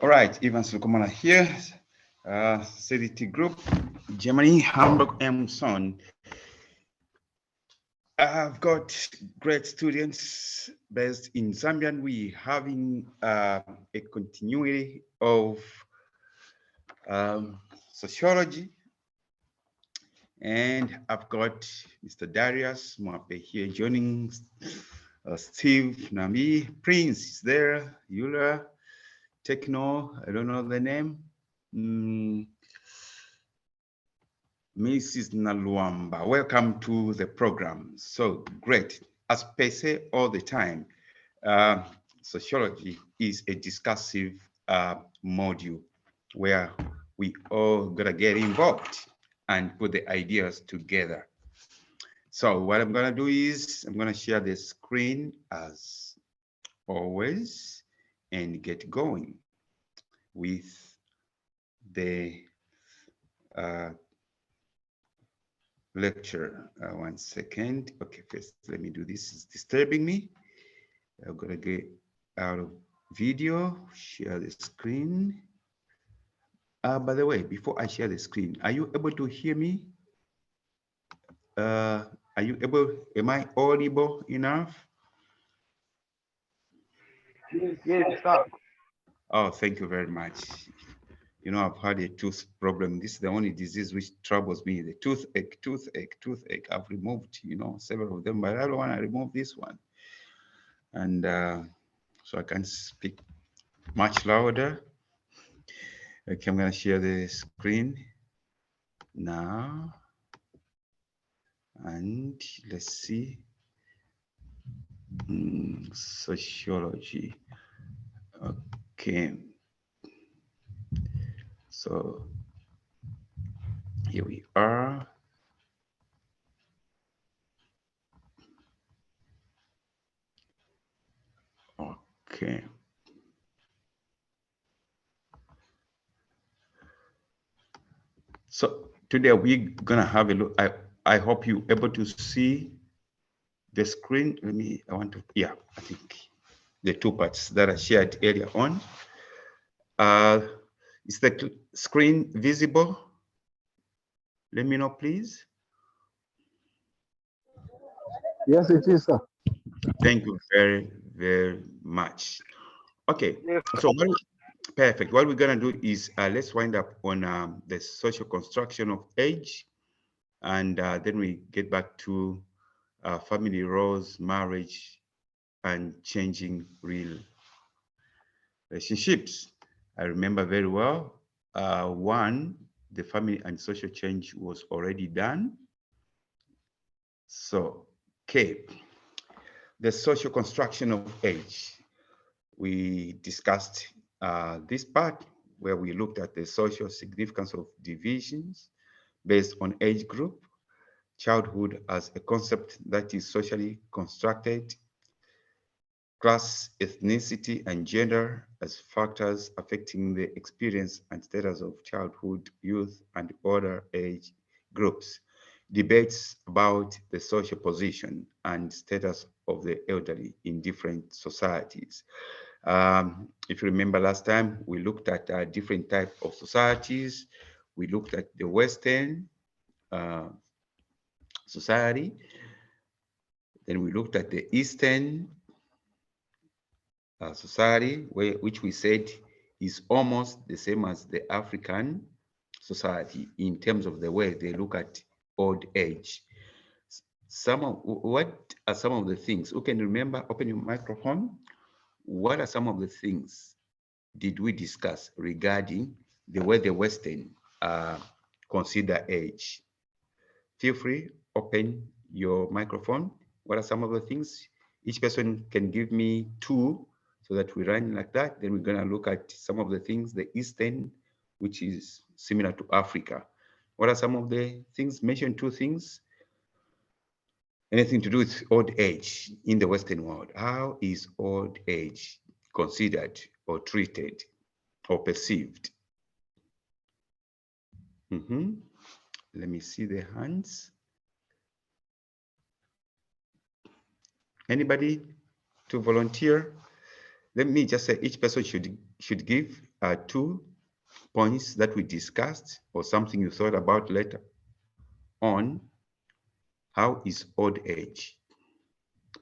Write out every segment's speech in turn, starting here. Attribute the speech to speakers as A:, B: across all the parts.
A: All right, Ivan Sukumana here, CDT Group, Germany, Hamburg, Emson. I've got great students based in Zambia, and we having a continuity of sociology. And I've got Mr. Darius Mwape here joining Steve Nami, Prince is there, Eula, Techno, I don't know the name. Mrs. Naluamba, welcome to the program. So great. As per se all the time, uh, sociology is a discursive module where we all gotta get involved and put the ideas together. So what I'm gonna do is I'm gonna share the screen as always and get going with the lecture. 1 second. Okay, first let me do this. It's disturbing me. I'm gonna get out of video, share the screen. By the way, before I share the screen, are you able to hear me? Are you able, am I audible enough?
B: Yes, sir.
A: Oh, thank you very much. You know, I've had a tooth problem. This is the only disease which troubles me, the toothache, toothache, toothache. I've removed, you know, several of them, but I don't want to remove this one. And so I can speak much louder. Okay, I'm going to share the screen now. And let's see. Sociology. Okay. So here we are. Okay. So today we're gonna have a look. I hope you're able to see the screen. I want to, yeah, I think the two parts that I shared earlier on. Is the screen visible? Let me know, please.
C: Yes, it is, sir.
A: Thank you very, very much. Okay,
B: Yes,
A: so perfect. What we're gonna do is let's wind up on the social construction of age, and then we get back to family roles, marriage, and changing real relationships. I remember very well. One, the family and social change was already done. So, okay, the social construction of age. We discussed this part where we looked at the social significance of divisions based on age group, childhood as a concept that is socially constructed, class, ethnicity, and gender as factors affecting the experience and status of childhood, youth, and older age groups. Debates about the social position and status of the elderly in different societies. If you remember last time, we looked at different types of societies. We looked at the Western society. Then we looked at the Eastern society, which we said is almost the same as the African society in terms of the way they look at old age. What are some of the things? Who can remember? Open your microphone. What are some of the things did we discuss regarding the way the Western consider age? Feel free, open your microphone. What are some of the things? Each person can give me two so that we run like that. Then we're gonna look at some of the things, the Eastern, which is similar to Africa. What are some of the things? Mention two things. Anything to do with old age in the Western world. How is old age considered or treated or perceived? Let me see the hands. Anybody to volunteer? Let me just say each person should give 2 points that we discussed or something you thought about later on how is old age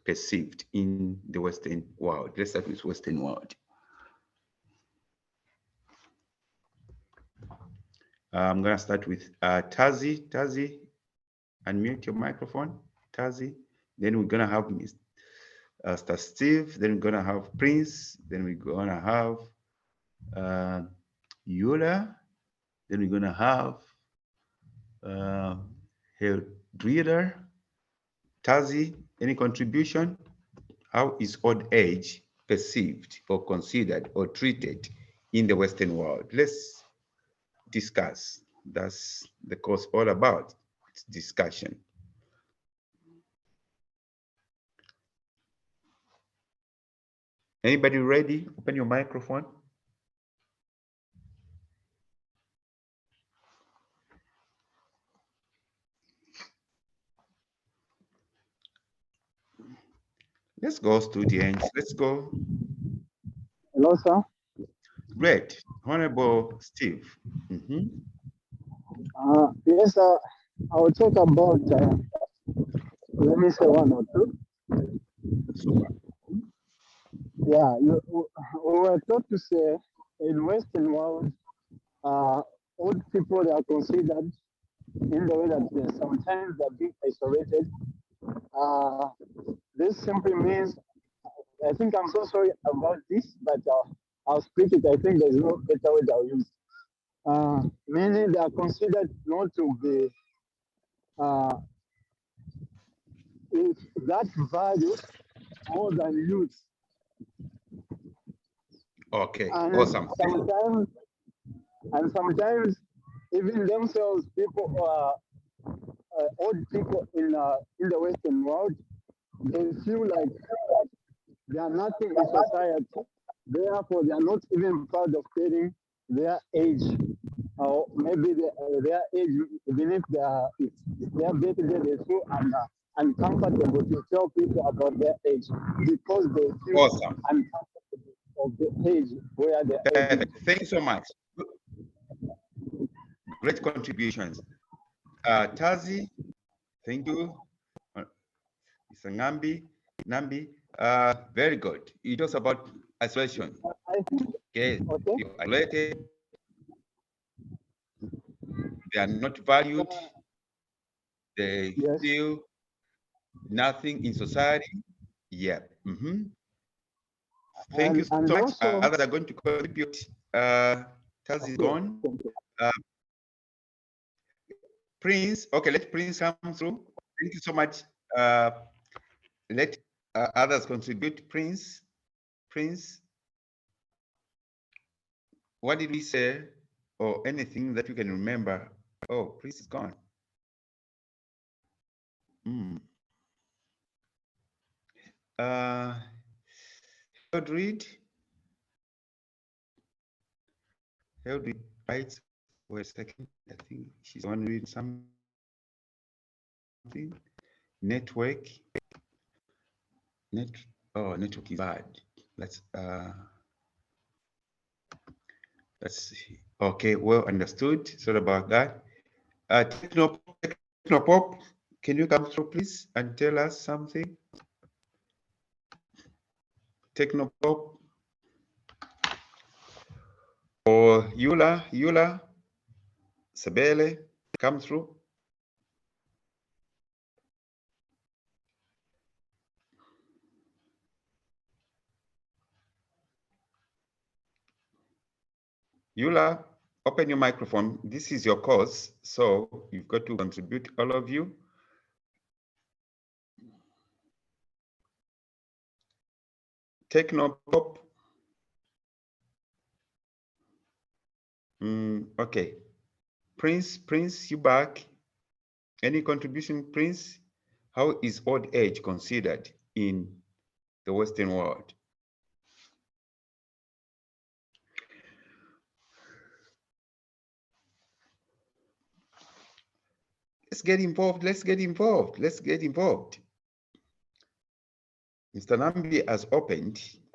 A: perceived in the Western world. Let's start with Western world. I'm going to start with Tazi. Tazi, unmute your microphone. Tazi. Then we're going to have Mr. Steve. Then we're going to have Prince. Then we're going to have Eula. Then we're going to have Hildrida. Tazi, any contribution? How is old age perceived or considered or treated in the Western world? Let's discuss. That's the course all about. It's discussion. Anybody ready? Open your microphone. Let's go, students. Let's go.
C: Hello, sir.
A: Great. Honorable Steve.
C: Yes, sir. I will talk about, let me say 1 or 2.
A: Super.
C: Yeah, we were taught to say in Western world, old people are considered in the way that sometimes they're being isolated. This simply means, I think I'm so sorry about this, but I'll speak it. I think there's no better way that I'll use. Meaning they are considered not to be with that value more than youth.
A: Okay,
C: And
A: awesome.
C: sometimes even themselves, people old people in the Western world, they feel like they are nothing in society. Therefore, they are not even proud of telling their age, or maybe their age, even if they are birthday, they feel uncomfortable to tell people about their age because they feel
A: Awesome.
C: uncomfortable of the age where they are.
A: Perfect. Thank you so much. Great contributions. Tazi, thank you. Mr. Nambi, very good. It was about isolation. Okay, you're isolated. They are not valued. They feel nothing in society. Yeah. Thank you so much. Others are going to contribute. Tazi is gone. Prince, okay, let Prince come through. Thank you so much. Let others contribute. Prince, what did we say or anything that you can remember? Oh, Prince is gone. Hildred writes, wait a second, I think she's on read something. Network is bad. Let's see. Okay, well understood. Sorry about that. Technopop, can you come through please and tell us something? Technopop or Eula, Sabele, come through. Eula, open your microphone. This is your course, so you've got to contribute, all of you. Technopop. Okay. Prince, you back? Any contribution, Prince? How is old age considered in the Western world? Let's get involved. Mr. Nambi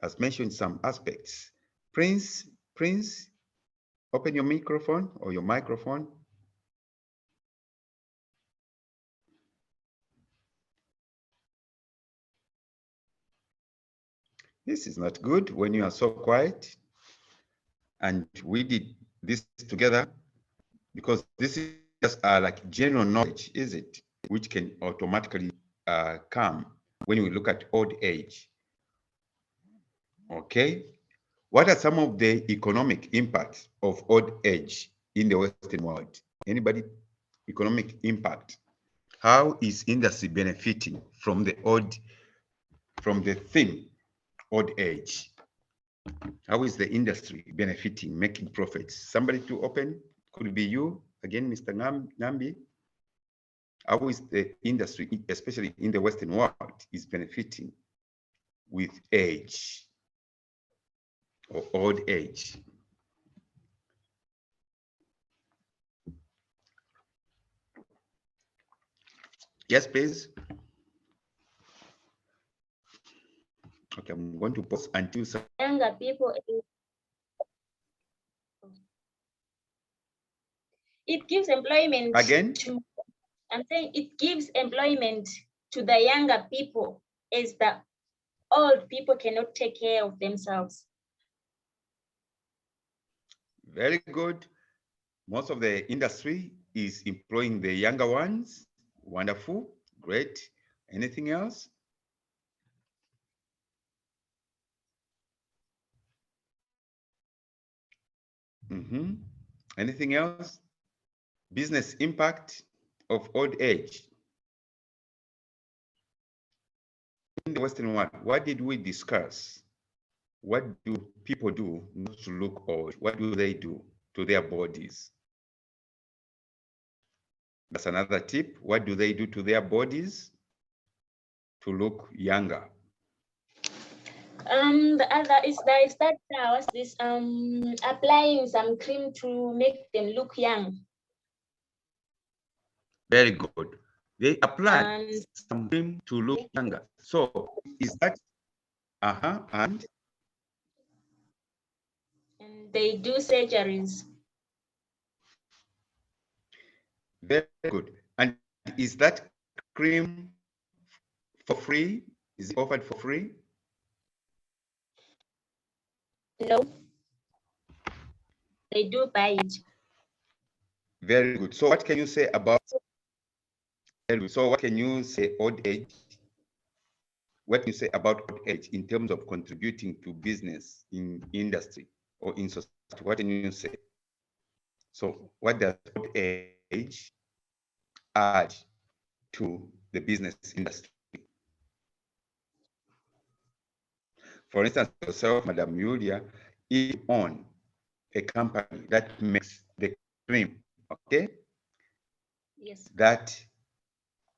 A: has mentioned some aspects. Prince, Prince, open your microphone or your microphone. This is not good when you are so quiet. And we did this together because this is just like general knowledge, is it? Which can automatically come when we look at old age. Okay. What are some of the economic impacts of old age in the Western world? Anybody? Economic impact. How is industry benefiting from the theme old age? How is the industry benefiting, making profits? Somebody to open? Could be you again, Mr. Nambi. How is the industry, especially in the Western world, is benefiting with age or old age? Yes, please. Okay, I'm going to pause until some
D: younger people. It gives employment
A: again.
D: I'm saying it gives employment to the younger people as the old people cannot take care of themselves.
A: Very good. Most of the industry is employing the younger ones. Wonderful. Great. Anything else? Anything else? Business impact of old age. In the Western world, what did we discuss? What do people do not to look old? What do they do to their bodies? That's another tip. What do they do to their bodies to look younger?
D: The other is that was this applying some cream to make them look young.
A: Very good. They apply some cream to look younger. So is that and
D: they do surgeries.
A: very good. And is that cream for free? Is it offered for free?
D: No, they do buy it.
A: Very good. So what can you say about old age? What can you say about old age in terms of contributing to business in industry or in society? What can you say? So what does old age add to the business industry? For instance, yourself, Madam Julia, if you own a company that makes the cream, okay?
D: Yes.
A: That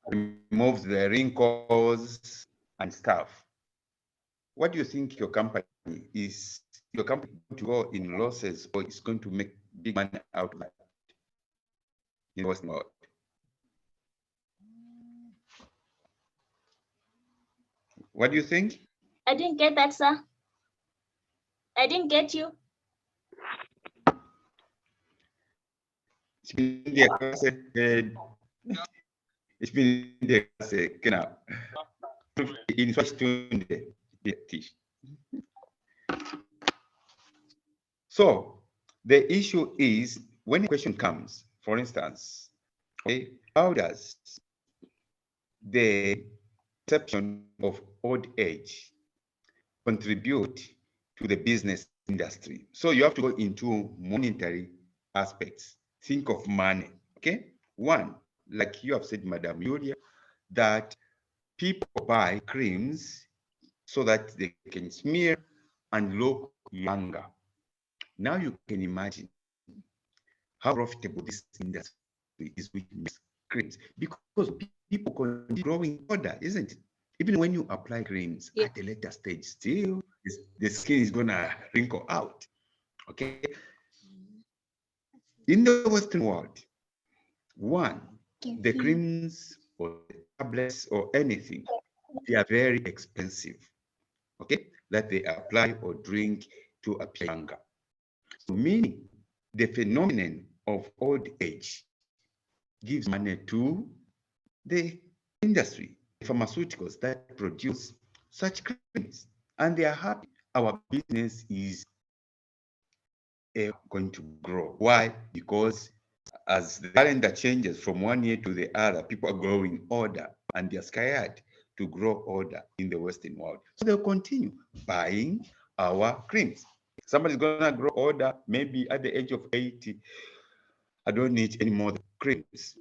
A: removes the wrinkles and stuff. What do you think your company is? Your company going to go in losses or is going to make big money out of that in the Western world? What do you think?
D: I didn't get that, sir. I didn't get you.
A: Ich bin in der Klasse, ich bin in der Klasse, genau. In 2 Stunden. So the issue is when a question comes, for instance, okay, how does the perception of old age contribute to the business industry? So you have to go into monetary aspects. Think of money, okay? One, like you have said, Madam Julia, that people buy creams so that they can smear and look younger. Now you can imagine how profitable this industry is with creams because people continue growing older, isn't it? Even when you apply creams at a later stage, still the skin is gonna wrinkle out. Okay. In the Western world, one, the creams or the tablets or anything, they are very expensive. Okay, that they apply or drink to appear younger. meaning the phenomenon of old age gives money to the industry, pharmaceuticals that produce such creams, and they are happy. Our business is going to grow. Why? Because as the calendar changes from one year to the other, people are growing older and they're scared to grow older in the Western world. So they'll continue buying our creams. Somebody's gonna grow older, maybe at the age of 80. I don't need any more creams.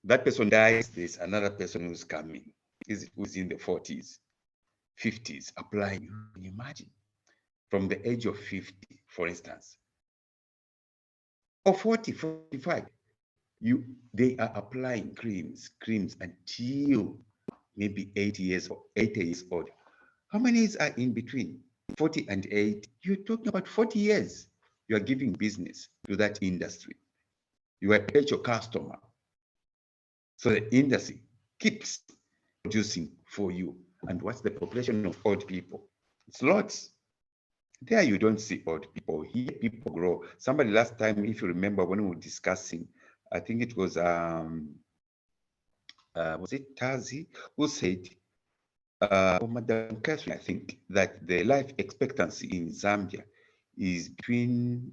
A: That person dies, there's another person who's coming, who's in the 40s, 50s, applying. You can imagine, from the age of 50, for instance, or 40, 45, they are applying creams until maybe 80 years or 80 years old. How many years are in between 40 and 80? You're talking about 40 years. You are giving business to that industry. You are a potential customer. So the industry keeps producing for you. And what's the population of old people? It's lots. There you don't see old people. Here people grow. Somebody last time, if you remember, when we were discussing, I think it was it Tazi who said, or Madam Catherine, I think, that the life expectancy in Zambia is between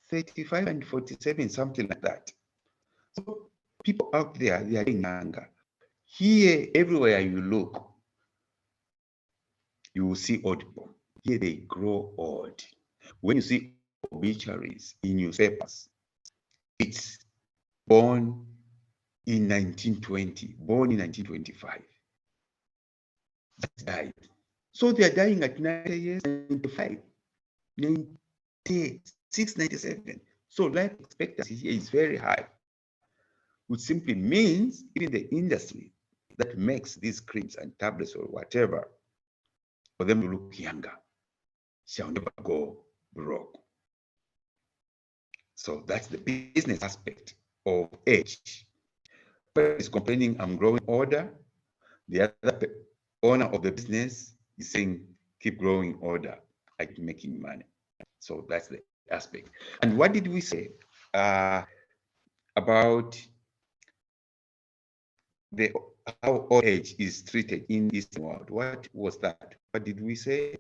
A: 35 and 47, something like that. So people out there, they are getting younger. Here, everywhere you look, you will see old people. Here they grow old. When you see obituaries in newspapers, it's born in 1920, born in 1925. That died. So they are dying at 90 years, 95, 96, 97. So life expectancy here is very high, which simply means even the industry that makes these creams and tablets or whatever, for them to look younger, shall never go broke. So that's the business aspect of age. Person is complaining, I'm growing older. The other owner of the business is saying, keep growing older, I keep making money. So that's the aspect. And what did we say about how old age is treated in the Eastern world? What was that? What did we say?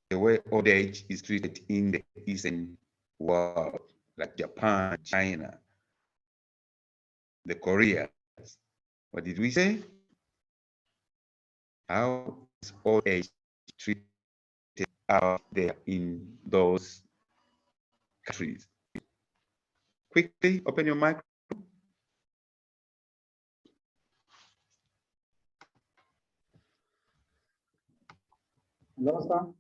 A: The way old age is treated in the Eastern world, like Japan, China, the Koreas. What did we say? How is old age treated out there in those countries? Quickly, open your mic.
C: Hello, sir.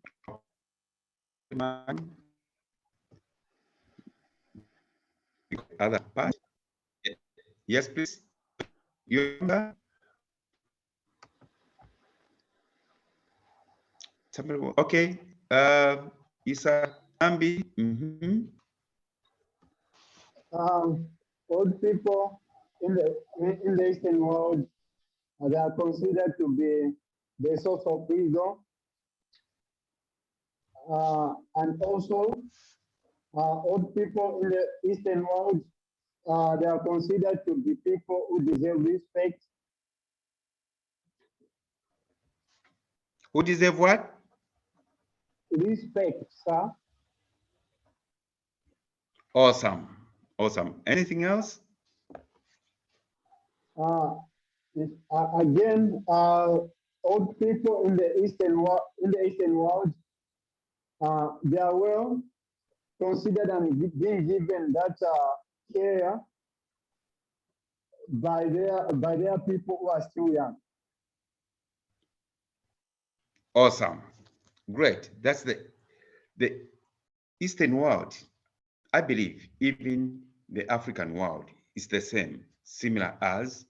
A: Other part. Yes, please. Okay. Isa Ambi.
C: Old people in the Eastern world, they are considered to be the source of wisdom, and also old people in the Eastern world, they are considered to be people who deserve respect.
A: Who deserve what?
C: Respect, sir.
A: Awesome. Awesome. Anything else?
C: Again, old people in the Eastern world, they are well considered and being given that care by their people who are still young.
A: Awesome. Great. That's the Eastern world. I believe even the African world is the same, similar as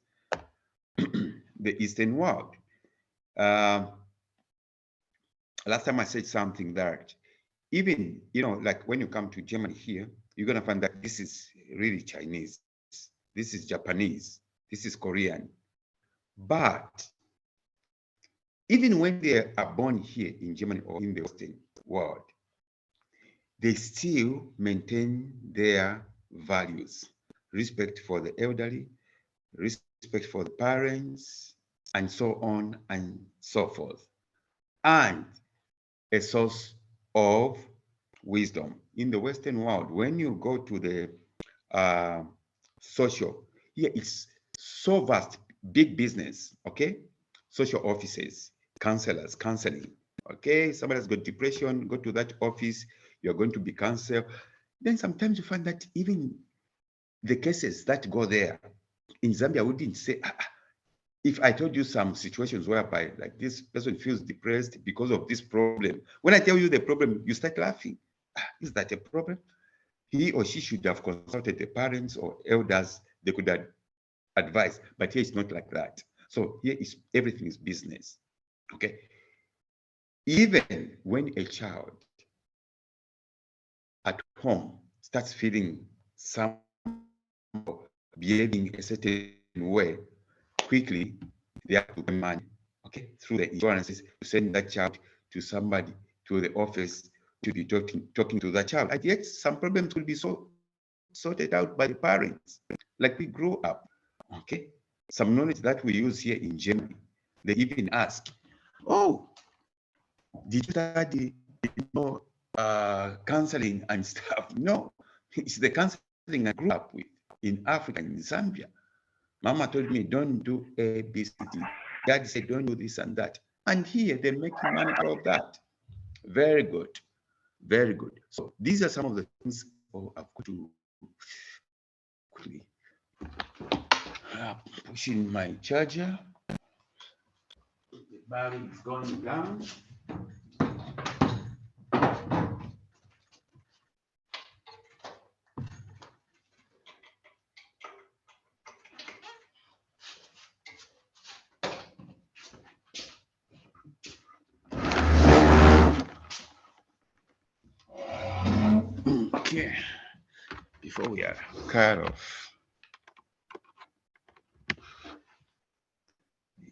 A: the Eastern world. Last time I said something that even, like when you come to Germany here, you're going to find that this is really Chinese. This is Japanese. This is Korean. But even when they are born here in Germany or in the Western, world, they still maintain their values: respect for the elderly, respect for the parents, and so on and so forth, and a source of wisdom. In the Western world, when you go to the uh, social, here it's so vast, big business, okay? Social offices, counselors, counseling, okay? Somebody has got depression, go to that office, you're going to be counseled. Then sometimes you find that even the cases that go there, in Zambia, we didn't say, if I told you some situations whereby like this person feels depressed because of this problem, when I tell you the problem, you start laughing. Is that a problem? He or she should have consulted the parents or elders. They could have advised, but here it's not like that. So here is everything is business. Okay. Even when a child at home starts feeling some behaving a certain way, quickly they have to pay money, okay, through the insurances to send that child to somebody, to the office, to be talking to that child. And yet some problems will be sorted out by the parents, like we grow up, okay? Some knowledge that we use here in Germany, they even ask, oh, did you study, counseling and stuff? No, it's the counseling I grew up with in Africa, in Zambia. Mama told me, don't do A, B, C, D. Dad said, don't do this and that. And here, they're making money out of that. Very good. Very good. So these are some of the things I've got to quickly pushing my charger. The battery is going down. Okay, before we are cut off.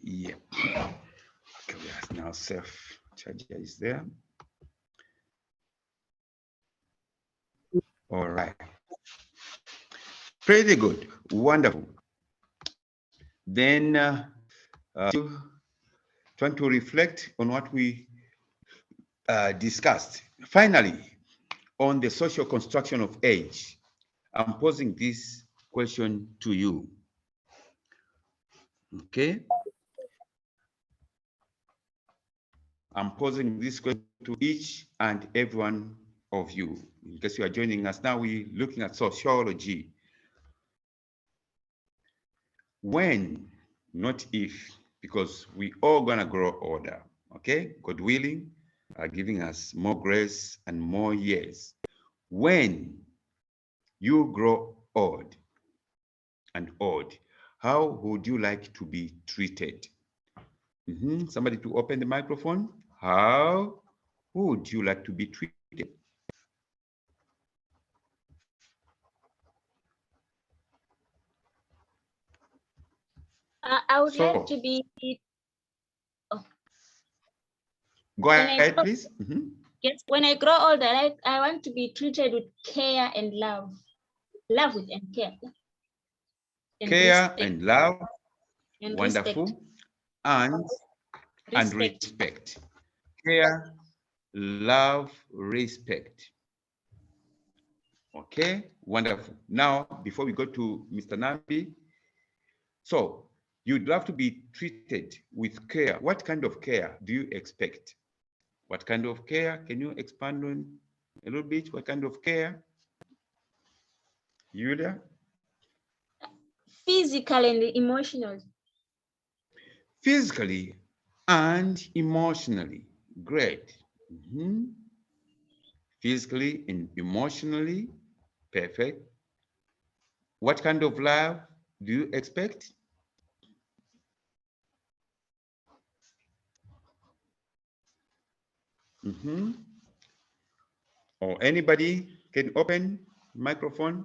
A: Yeah. Okay, we are now safe. Charger is there. All right. Pretty good. Wonderful. Then trying to reflect on what we discussed. Finally, on the social construction of age, I'm posing this question to you. Okay? I'm posing this question to each and every one of you. In case you are joining us now, we're looking at sociology. When, not if, because we all gonna grow older, okay? God willing, giving us more grace and more years. When you grow old and old, how would you like to be treated? Somebody to open the microphone. How would you like to be treated?
D: I would like to be.
A: Go ahead, please.
D: Yes, when I grow older, I want to be treated with care and love. Love with and care.
A: Care and love.
D: And
A: wonderful.
D: Respect.
A: And respect. Care, love, respect. Okay, wonderful. Now, before we go to Mr. Nambi, so you'd love to be treated with care. What kind of care do you expect? What kind of care? Can you expand on a little bit? What kind of care? Yulia?
D: Physical and emotional.
A: Physically and emotionally. Great. Physically and emotionally. Perfect. What kind of love do you expect? Or anybody can open microphone.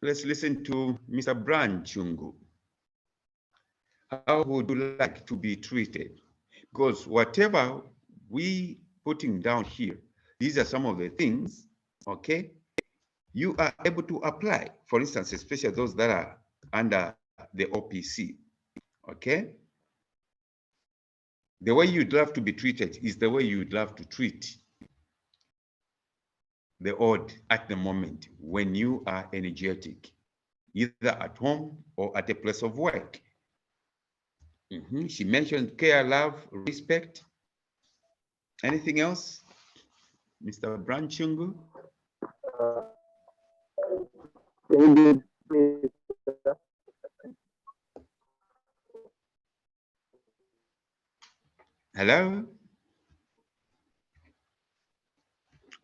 A: Let's listen to Mr. Bran Chungu. How would you like to be treated? Because whatever we putting down here, these are some of the things, okay, you are able to apply. For instance, especially those that are under the OPC, okay? The way you'd love to be treated is the way you'd love to treat the odd at the moment when you are energetic, either at home or at a place of work. She mentioned care, love, respect. Anything else, Mr. Branchungu? Hello?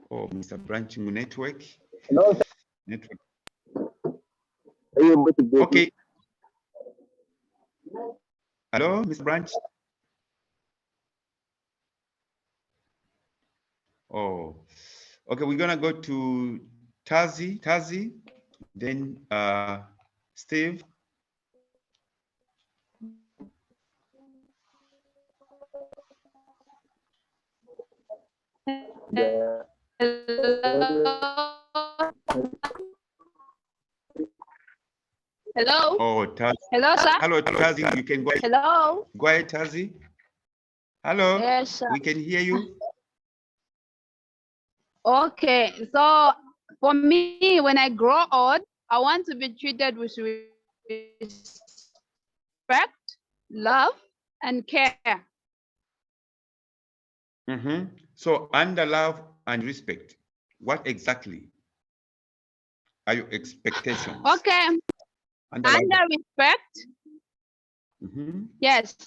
A: Oh, Mr. Branchungu network.
C: Hello, sir.
A: Network.
C: Are you able to get me?
A: Okay. Hello, Mr. Branch? Oh, okay, we're gonna go to Tazi, then Steve.
E: Hello.
A: Oh, Tazi.
E: Hello, sir.
A: Hello, Tazi, you can go ahead.
E: Hello.
A: Go ahead, Tazi. Hello,
E: Yes, sir.
A: we can hear you.
E: Okay. So for me, when I grow old, I want to be treated with respect, love, and care.
A: So under love and respect, what exactly are your expectations?
E: Okay. Under respect, yes.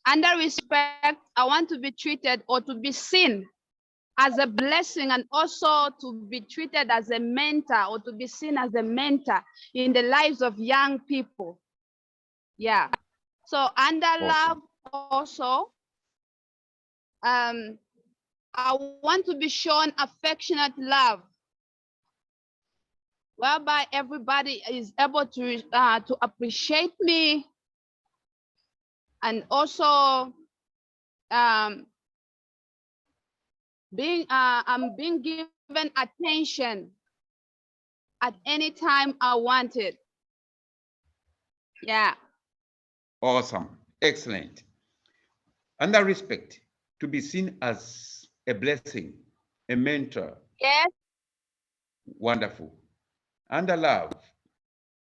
E: Under respect, I want to be treated or to be seen as a blessing, and also to be treated as a mentor or to be seen as a mentor in the lives of young people. Yeah. So under love also, I want to be shown affectionate love, whereby everybody is able to appreciate me, and also I'm being given attention at any time I want it. Yeah.
A: Awesome, excellent. Under respect, to be seen as a blessing, a mentor.
E: Yes.
A: Wonderful. Under love,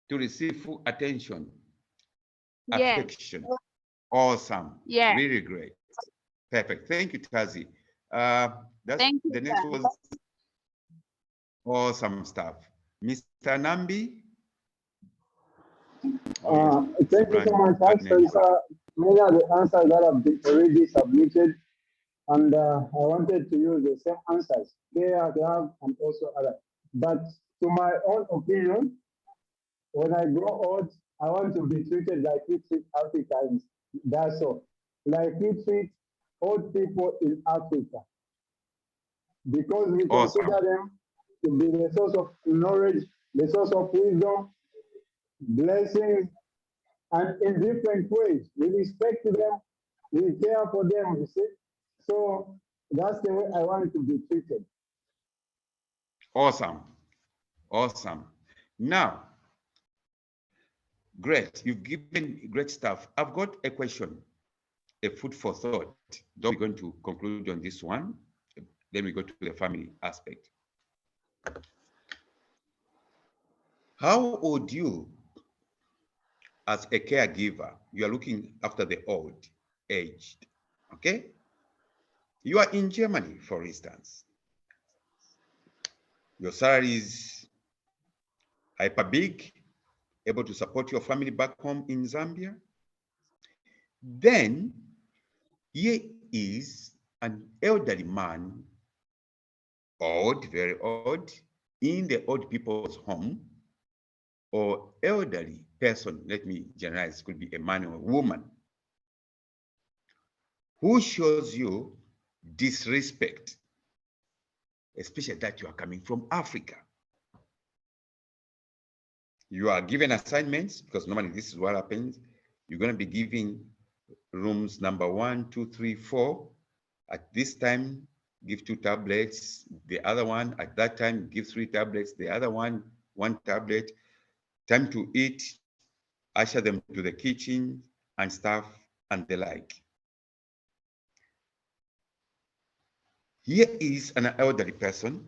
A: to receive full attention, affection.
E: Yes.
A: Awesome.
E: Yeah.
A: Really great. Perfect. Thank you, Tazi.
E: Thank you,
A: the next
E: sir.
A: was awesome stuff. Mr. Nambi.
C: Thank you so much. Actually, sir, many of the answers that have been already submitted, and I wanted to use the same answers, care, love, and also other. But to my own opinion, when I grow old, I want to be treated like we treat Africans. That's all. Like we treat old people in Africa. Because we consider them to be the source of knowledge, the source of wisdom, blessings, and in different ways. We respect them, we care for them, you see. So that's the way I want to be treated.
A: Awesome. Awesome. Now, great. You've given great stuff. I've got a question, a food for thought. Though we're going to conclude on this one. Then we go to the family aspect. How would you, as a caregiver, you are looking after the old, aged, okay? You are in Germany, for instance. Your salary is hyper big, able to support your family back home in Zambia. Then here is an elderly man, old, very old, in the old people's home, or elderly person, let me generalize, could be a man or a woman, who shows you disrespect, especially that you are coming from Africa. You are given assignments, because normally this is what happens. You're going to be giving rooms number 1, 2, 3, 4. At this time, give 2 tablets. The other one, at that time, give 3 tablets. The other one, 1 tablet. Time to eat, usher them to the kitchen and stuff and the like. Here is an elderly person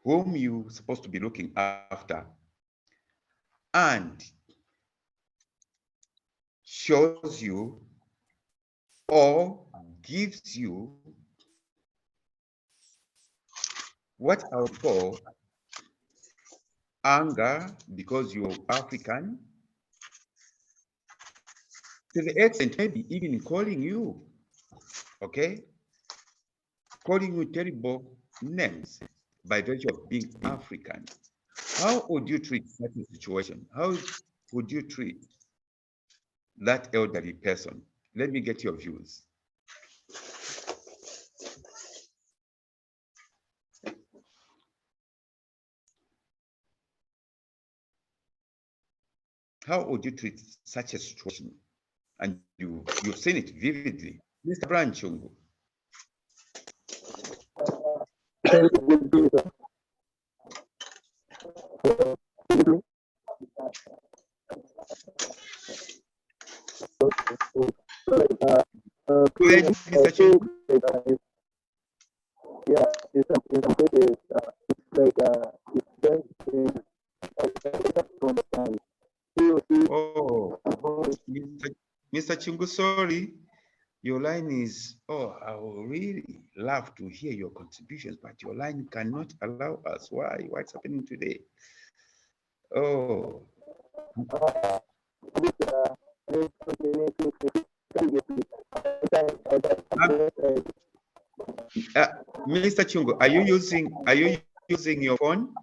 A: whom you're supposed to be looking after and shows you or gives you what I would call anger because you're African, to the extent maybe even calling you, okay? Calling you terrible names by virtue of being African. How would you treat such a situation? How would you treat that elderly person? Let me get your views. How would you treat such a situation? And you've seen it vividly. Mr. Branchungu. Go ahead, Mr. Chungu.
C: Yeah, it's like
A: Oh, Mr. Chungu, sorry. Your line is, I would really love to hear your contributions, but your line cannot allow us. Why? What's happening today? Oh. Mr. Chungu, are you using your phone?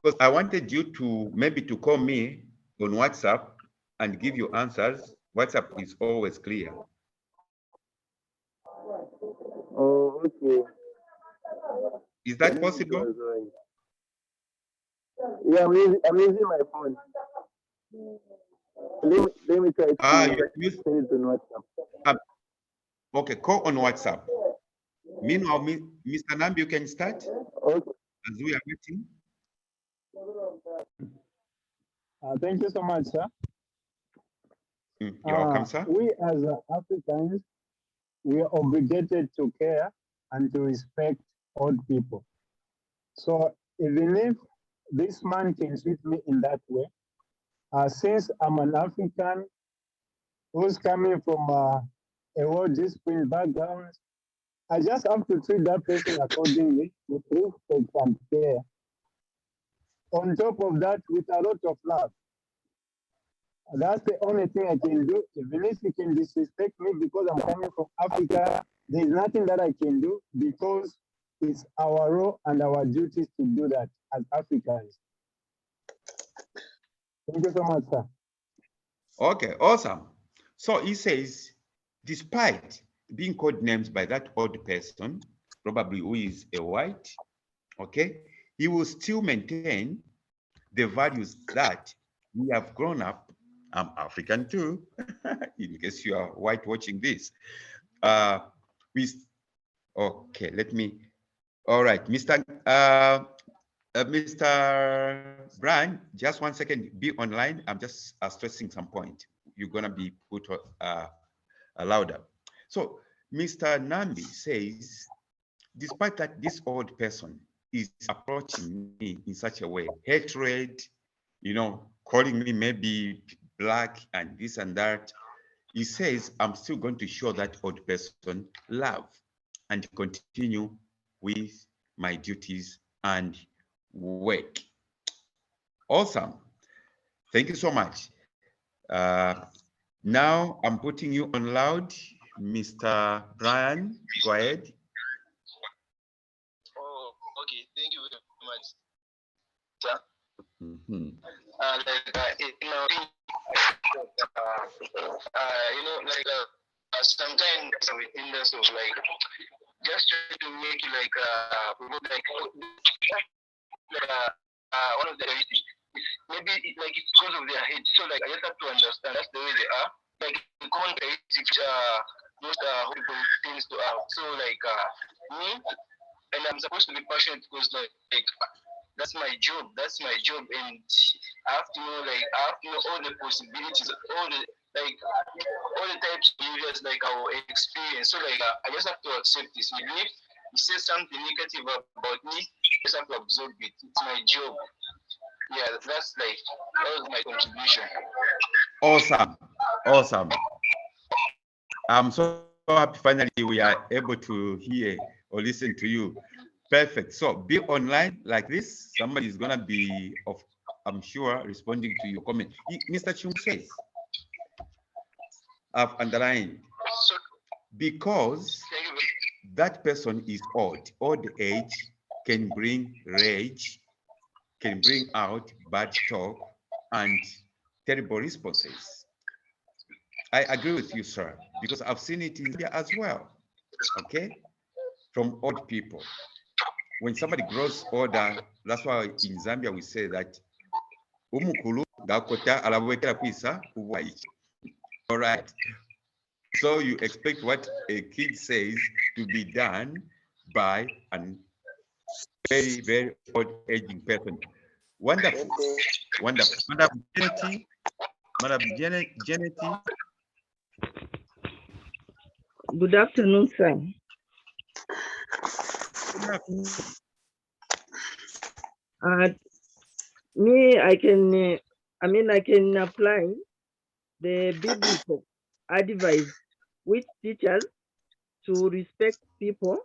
A: Because I wanted you to maybe to call me on WhatsApp and give you answers. WhatsApp is always clear.
C: Oh, okay.
A: Is that possible?
C: Yeah, I'm using my phone. Let me try to send it on WhatsApp.
A: Okay, call on WhatsApp. Meanwhile, Mr. Nambi, you can start
C: okay.
A: As we are waiting.
C: Thank you so much, sir.
A: You're welcome, sir.
C: We as Africans, we are obligated to care and to respect old people. So even if this man can treat me in that way, since I'm an African who's coming from a well-disciplined background, I just have to treat that person accordingly with respect and care. On top of that, with a lot of love. That's the only thing I can do. Even if you can disrespect me because I'm coming from Africa, there's nothing that I can do because it's our role and our duties to do that as Africans. Thank you so much, sir.
A: Okay, awesome. So he says, despite being called names by that old person, probably who is a white, okay, he will still maintain the values that we have grown up. I'm African too, in case you are white watching this. Okay, let me, all right, Mr. Brian, just 1 second, be online. I'm just stressing some point. You're gonna be put louder. So Mr. Nambi says, despite that this old person is approaching me in such a way, hatred, calling me maybe black and this and that, he says, I'm still going to show that old person love and continue with my duties and work. Awesome. Thank you so much. Now I'm putting you on loud. Mr. Brian, go ahead.
F: Oh, okay. Thank you very much. Sir. Sometimes within this of just try to make one of the characteristics. Maybe like it's because of their age. So like I just have to understand that's the way they are. Like the common characteristics most people tends to have. So like me, and I'm supposed to be passionate because like that's my job. That's my job, and I have to know all the possibilities, all the types of areas like our experience. So like I just have to accept this. Even if he says something negative about me, I just have to absorb it. It's my job. Yeah, that was my contribution.
A: Awesome. Awesome. I'm so happy finally we are able to hear or listen to you. Perfect. So be online like this. Somebody is going to be, I'm sure, responding to your comment. Mr. Chung says, I've underlined, because that person is old. Old age can bring rage, can bring out bad talk and terrible responses. I agree with you, sir, because I've seen it in India as well, okay, from old people. When somebody grows older, that's why in Zambia we say that umukulu gakota alawekera kwisa kubwaichi. All right. So you expect what a kid says to be done by a very, very old aging person. Wonderful. Wonderful. Madam Janet.
G: Good afternoon, sir. Me, I can apply the biblical advice with teachers to respect people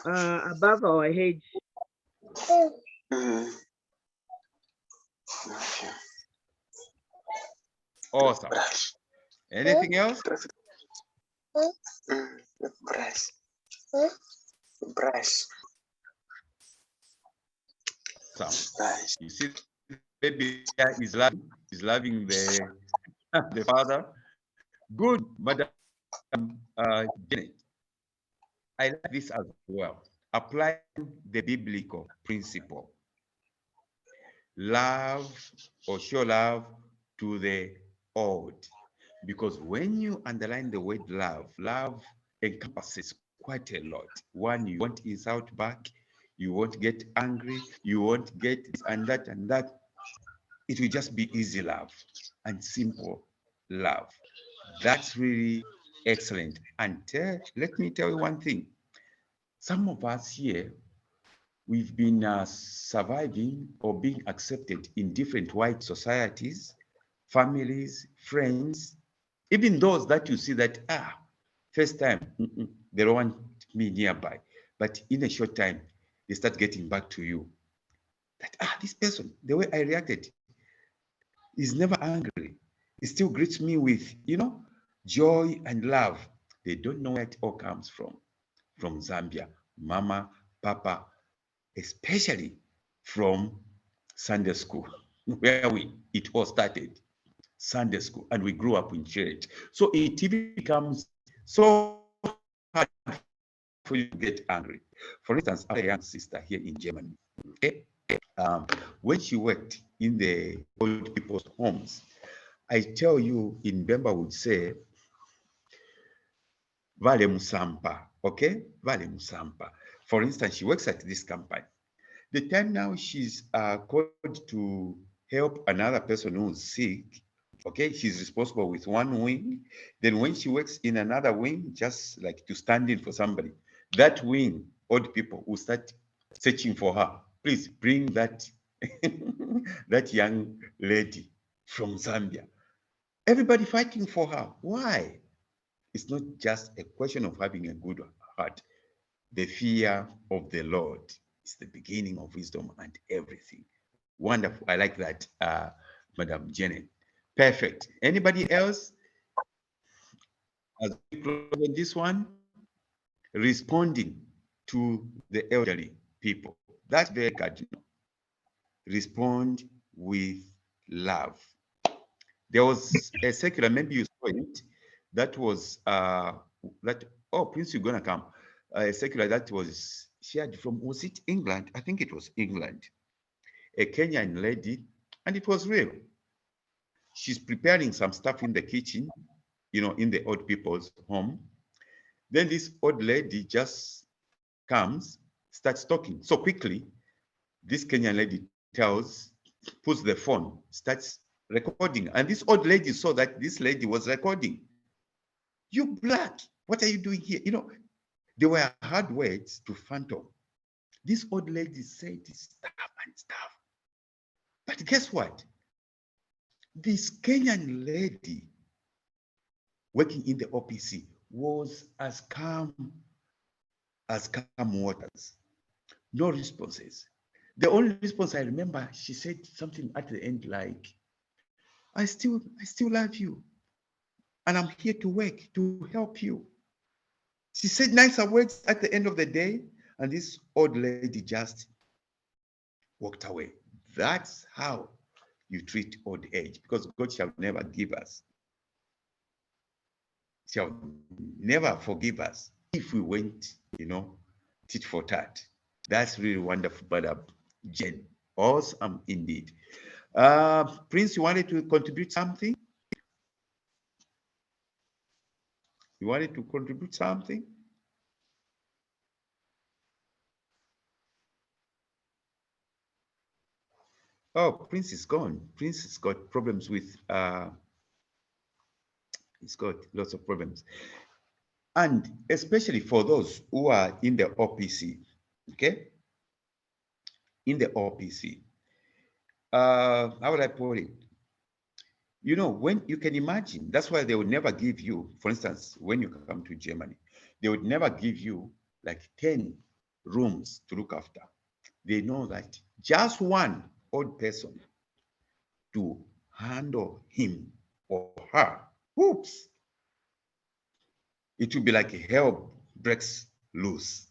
G: above our age.
A: Awesome. Anything else? So, you see, baby is loving the father. Good, Madam Janet. I like this as well. Applying the biblical principle. Love or show love to the old. Because when you underline the word love, love encompasses quite a lot. One, you won't insult back, you won't get angry, you won't get this and that and that. It will just be easy love and simple love. That's really excellent. And let me tell you one thing. Some of us here, we've been surviving or being accepted in different white societies, families, friends, even those that you see that, first time, they don't want me nearby. But in a short time, they start getting back to you. That, this person, the way I reacted, is never angry. He still greets me with, joy and love. They don't know where it all comes from Zambia, mama, papa, especially from Sunday school, where it all started, Sunday school, and we grew up in church. So it even becomes so hard for you to get angry. For instance, I have a young sister here in Germany. Okay? When she worked in the old people's homes, I tell you, in Bemba would say, Vale Musampa, okay? Vale Musampa. For instance, she works at this company. The time now she's called to help another person who's sick, okay? She's responsible with one wing. Then when she works in another wing, just like to stand in for somebody, that wing, old people will start searching for her. Please bring that, that young lady from Zambia. Everybody fighting for her. Why? It's not just a question of having a good heart. The fear of the Lord is the beginning of wisdom and everything. Wonderful. I like that, Madam Janet. Perfect. Anybody else? As we close on this one, responding to the elderly people. That's very cardinal. Respond with love. There was a secular, maybe you saw it, that was Prince, you're gonna come. A secular that was shared from, was it England? I think it was England. a Kenyan lady, and it was real. She's preparing some stuff in the kitchen, in the old people's home. Then this old lady just comes, starts talking. So quickly, this Kenyan lady puts the phone, starts recording. And this old lady saw that this lady was recording. You black, what are you doing here? There were hard words to Phantom. This old lady said stuff and stuff. But guess what? This Kenyan lady working in the OPC was as calm waters. No responses. The only response I remember, she said something at the end like, I still love you. And I'm here to work, to help you. She said nicer words at the end of the day, and this old lady just walked away. That's how you treat old age, because God shall never give us, shall never forgive us if we went, tit for tat. That's really wonderful, Brother Jen. Awesome indeed. Prince, you wanted to contribute something? You wanted to contribute something? Oh, Prince is gone. Prince has got problems with, he's got lots of problems. And especially for those who are in the OPC, okay? In the OPC. How would I put it? When you can imagine, that's why they would never give you, for instance, when you come to Germany, they would never give you like 10 rooms to look after. They know that just one old person to handle him or her, whoops, it will be like hell breaks loose.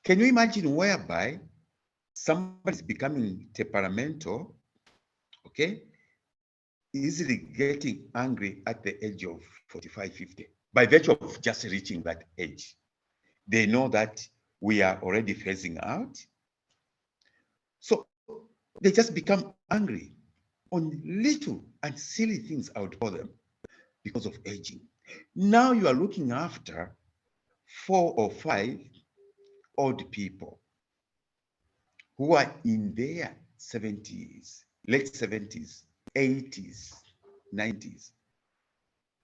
A: Can you imagine whereby somebody's becoming temperamental, okay, easily getting angry at the age of 45, 50, by virtue of just reaching that age? They know that we are already phasing out. So they just become angry on little and silly things, I would call them, because of aging. Now you are looking after 4 or 5 old people who are in their 70s, late 70s, 80s, 90s,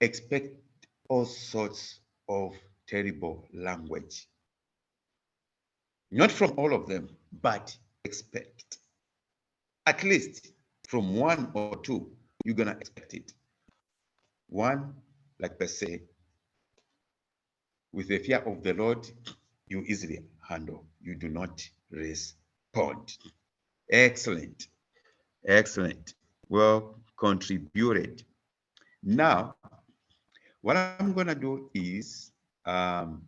A: expect all sorts of terrible language. Not from all of them, but expect. At least from 1 or 2, you're going to expect it. One, like per se, with the fear of the Lord, you easily handle. You do not respond. Excellent. Excellent. Well contributed. Now, what I'm going to do is I'm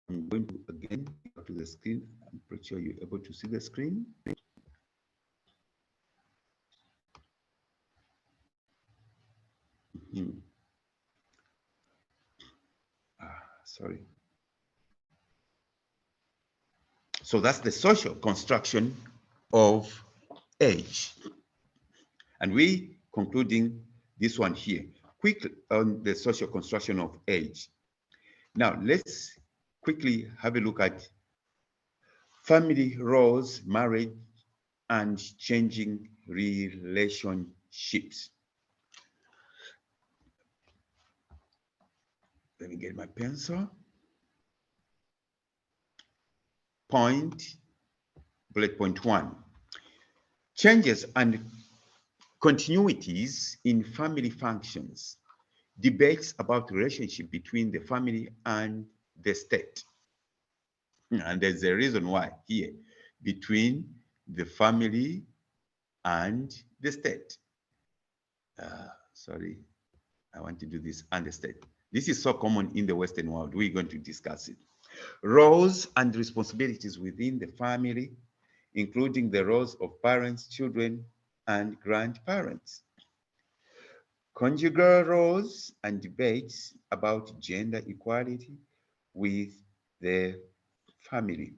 A: going to again go to the screen. I'm pretty sure you're able to see the screen. Sorry. So that's the social construction of age. And we concluding this one here, quickly on the social construction of age. Now, let's quickly have a look at family roles, marriage, and changing relationships. Let me get my pencil. Bullet point 1. Changes and continuities in family functions. Debates about the relationship between the family and the state. And there's a reason why here, between the family and the state. Sorry, I want to do this and the state. This is so common in the Western world. We're going to discuss it. Roles and responsibilities within the family, including the roles of parents, children, and grandparents. Conjugal roles and debates about gender equality with the family.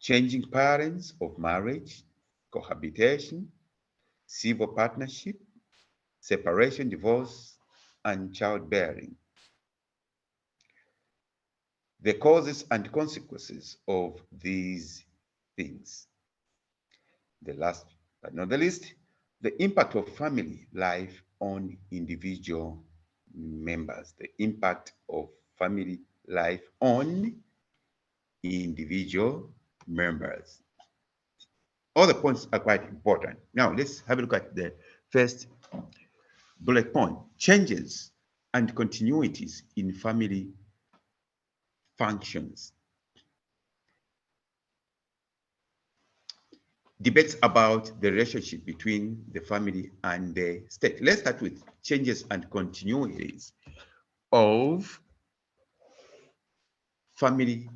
A: changing patterns of marriage, cohabitation, civil partnership, separation, divorce, and childbearing. The causes and consequences of these things. The last but not the least, the impact of family life on individual members. The impact of family life on individual members. All the points are quite important. Now let's have a look at the first bullet point: changes and continuities in family functions. Debates about the relationship between the family and the state. Let's start with changes and continuities of family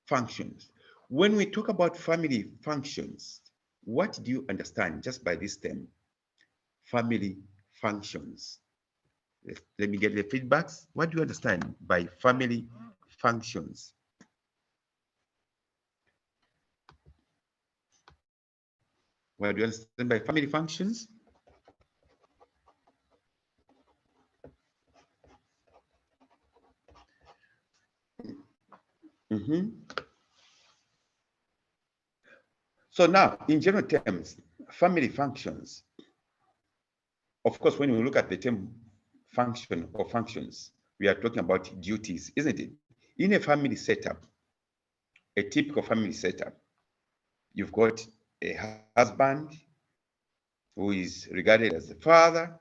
A: functions. When we talk about family functions, what do you understand just by this term? Family functions. Let me get the feedbacks. What do you understand by family functions? What do you understand by family functions? So now, in general terms, family functions. Of course, when we look at the term function or functions, we are talking about duties, isn't it? In a family setup, a typical family setup, you've got a husband who is regarded as the father.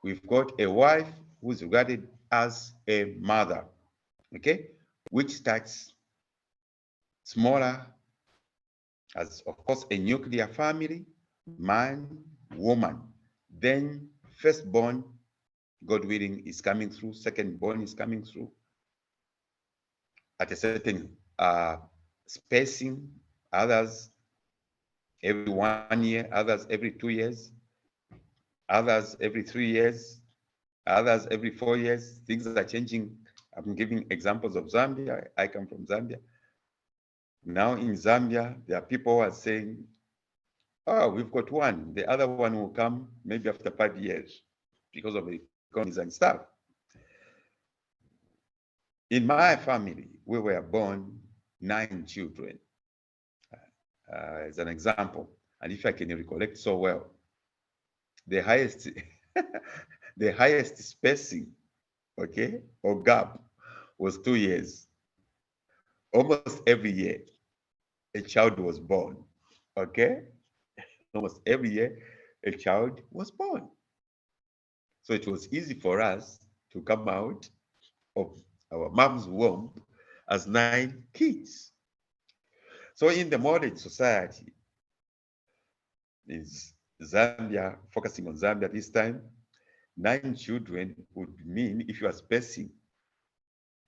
A: We've got a wife who is regarded as a mother, okay? Which starts smaller as, of course, a nuclear family, man, woman. Then firstborn, God willing, is coming through. Secondborn is coming through at a certain spacing. Others every 1 year, others every 2 years, others every 3 years, others every 4 years. Things are changing. I'm giving examples of Zambia. I come from Zambia. Now in Zambia, there are people who are saying, oh, we've got one. The other one will come maybe after 5 years because of the economies and stuff. In my family, we were born 9 children, as an example. And if I can recollect so well, the highest, the highest spacing, okay, or gap was 2 years. Almost every year, a child was born, okay? Almost every year, a child was born. So it was easy for us to come out of our mom's womb as 9 kids. So in the modern society, is Zambia, focusing on Zambia this time, 9 children would mean, if you are spacing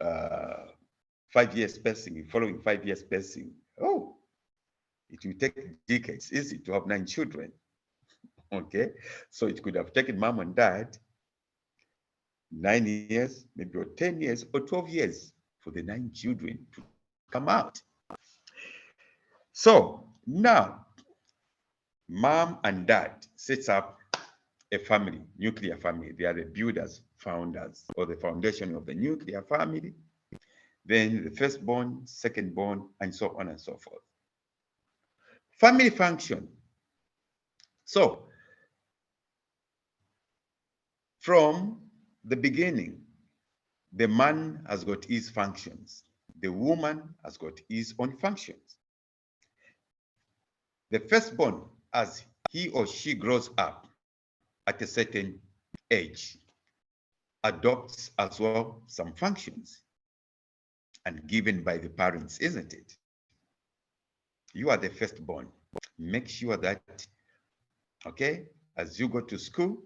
A: 5 years spacing, following 5 years spacing, oh, it will take decades, easy to have 9 children. Okay, so it could have taken mom and dad 9 years, maybe or 10 years or 12 years for the 9 children to come out. So now, mom and dad sets up a family, nuclear family. They are the builders, founders, or the foundation of the nuclear family. Then the firstborn, secondborn, and so on and so forth. Family function. So, from the beginning, the man has got his functions. The woman has got his own functions. The firstborn, as he or she grows up at a certain age, adopts as well some functions and given by the parents, isn't it? You are the firstborn. Make sure that, okay, as you go to school,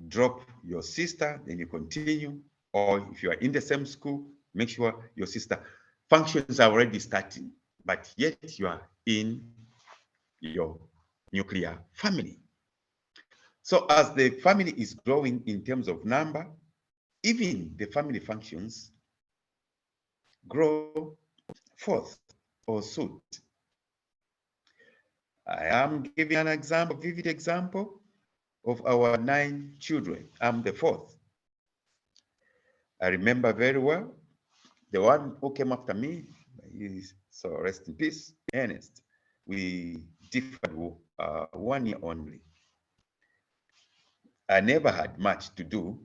A: drop your sister, then you continue. Or if you are in the same school, make sure your sister functions are already starting, but yet you are in your nuclear family. So as the family is growing in terms of number, even the family functions grow fourth or suit. I am giving an example, vivid example of our 9 children. I'm the fourth. I remember very well the one who came after me, so rest in peace, Ernest. We differed 1 year only. I never had much to do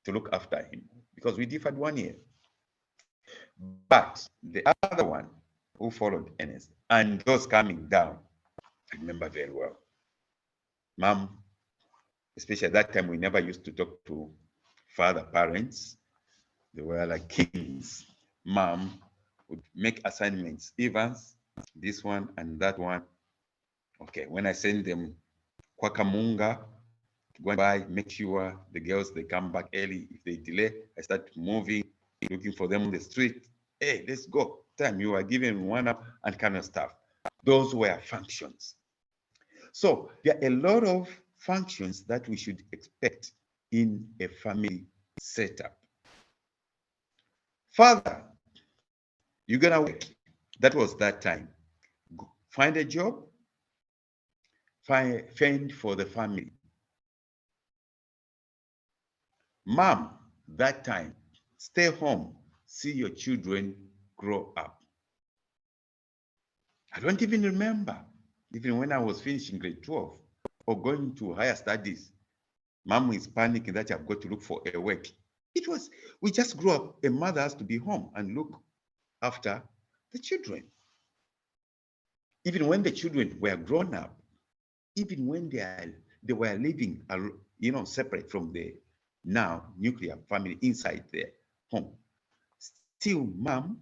A: to look after him because we differed 1 year. But the other one who followed Ernest and those coming down, I remember very well. Mom, especially at that time, we never used to talk to father parents. They were like kings. Mom would make assignments, Evans, this one and that one. Okay, when I send them Kwakamunga to go and buy, make sure the girls, they come back early. If they delay, I start moving, looking for them on the street. Hey, let's go. Time you are given one up and kind of stuff. Those were functions. So there are a lot of functions that we should expect in a family setup. Father, you're gonna work. That was that time. Find a job, fend for the family. Mom, that time, stay home, see your children grow up. I don't even remember, even when I was finishing grade 12 or going to higher studies, mom is panicking that I've got to look for a work. It was, we just grew up, a mother has to be home and look after the children. Even when the children were grown up, even when they were living, separate from the now nuclear family inside their home, still mom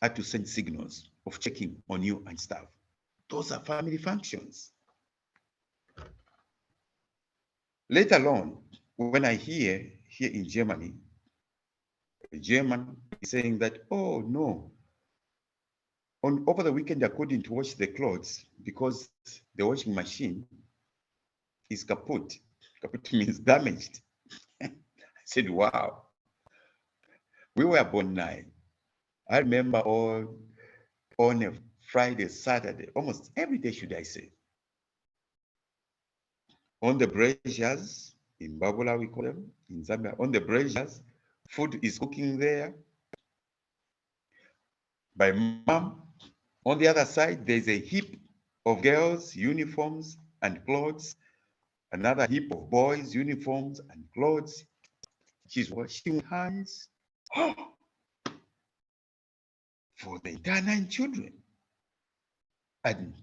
A: had to send signals of checking on you and stuff. Those are family functions. Later on, when I hear here in Germany, a German is saying that, oh no, over the weekend I couldn't wash the clothes because the washing machine is kaput. Kaput means damaged. I said, wow. We were born 9. I remember on a Friday, Saturday, almost every day, should I say, on the braziers, in Babula we call them, in Zambia, on the braziers, food is cooking there by mom. On the other side, there's a heap of girls' uniforms and clothes, another heap of boys' uniforms and clothes. She's washing hands for the entire 9 children. And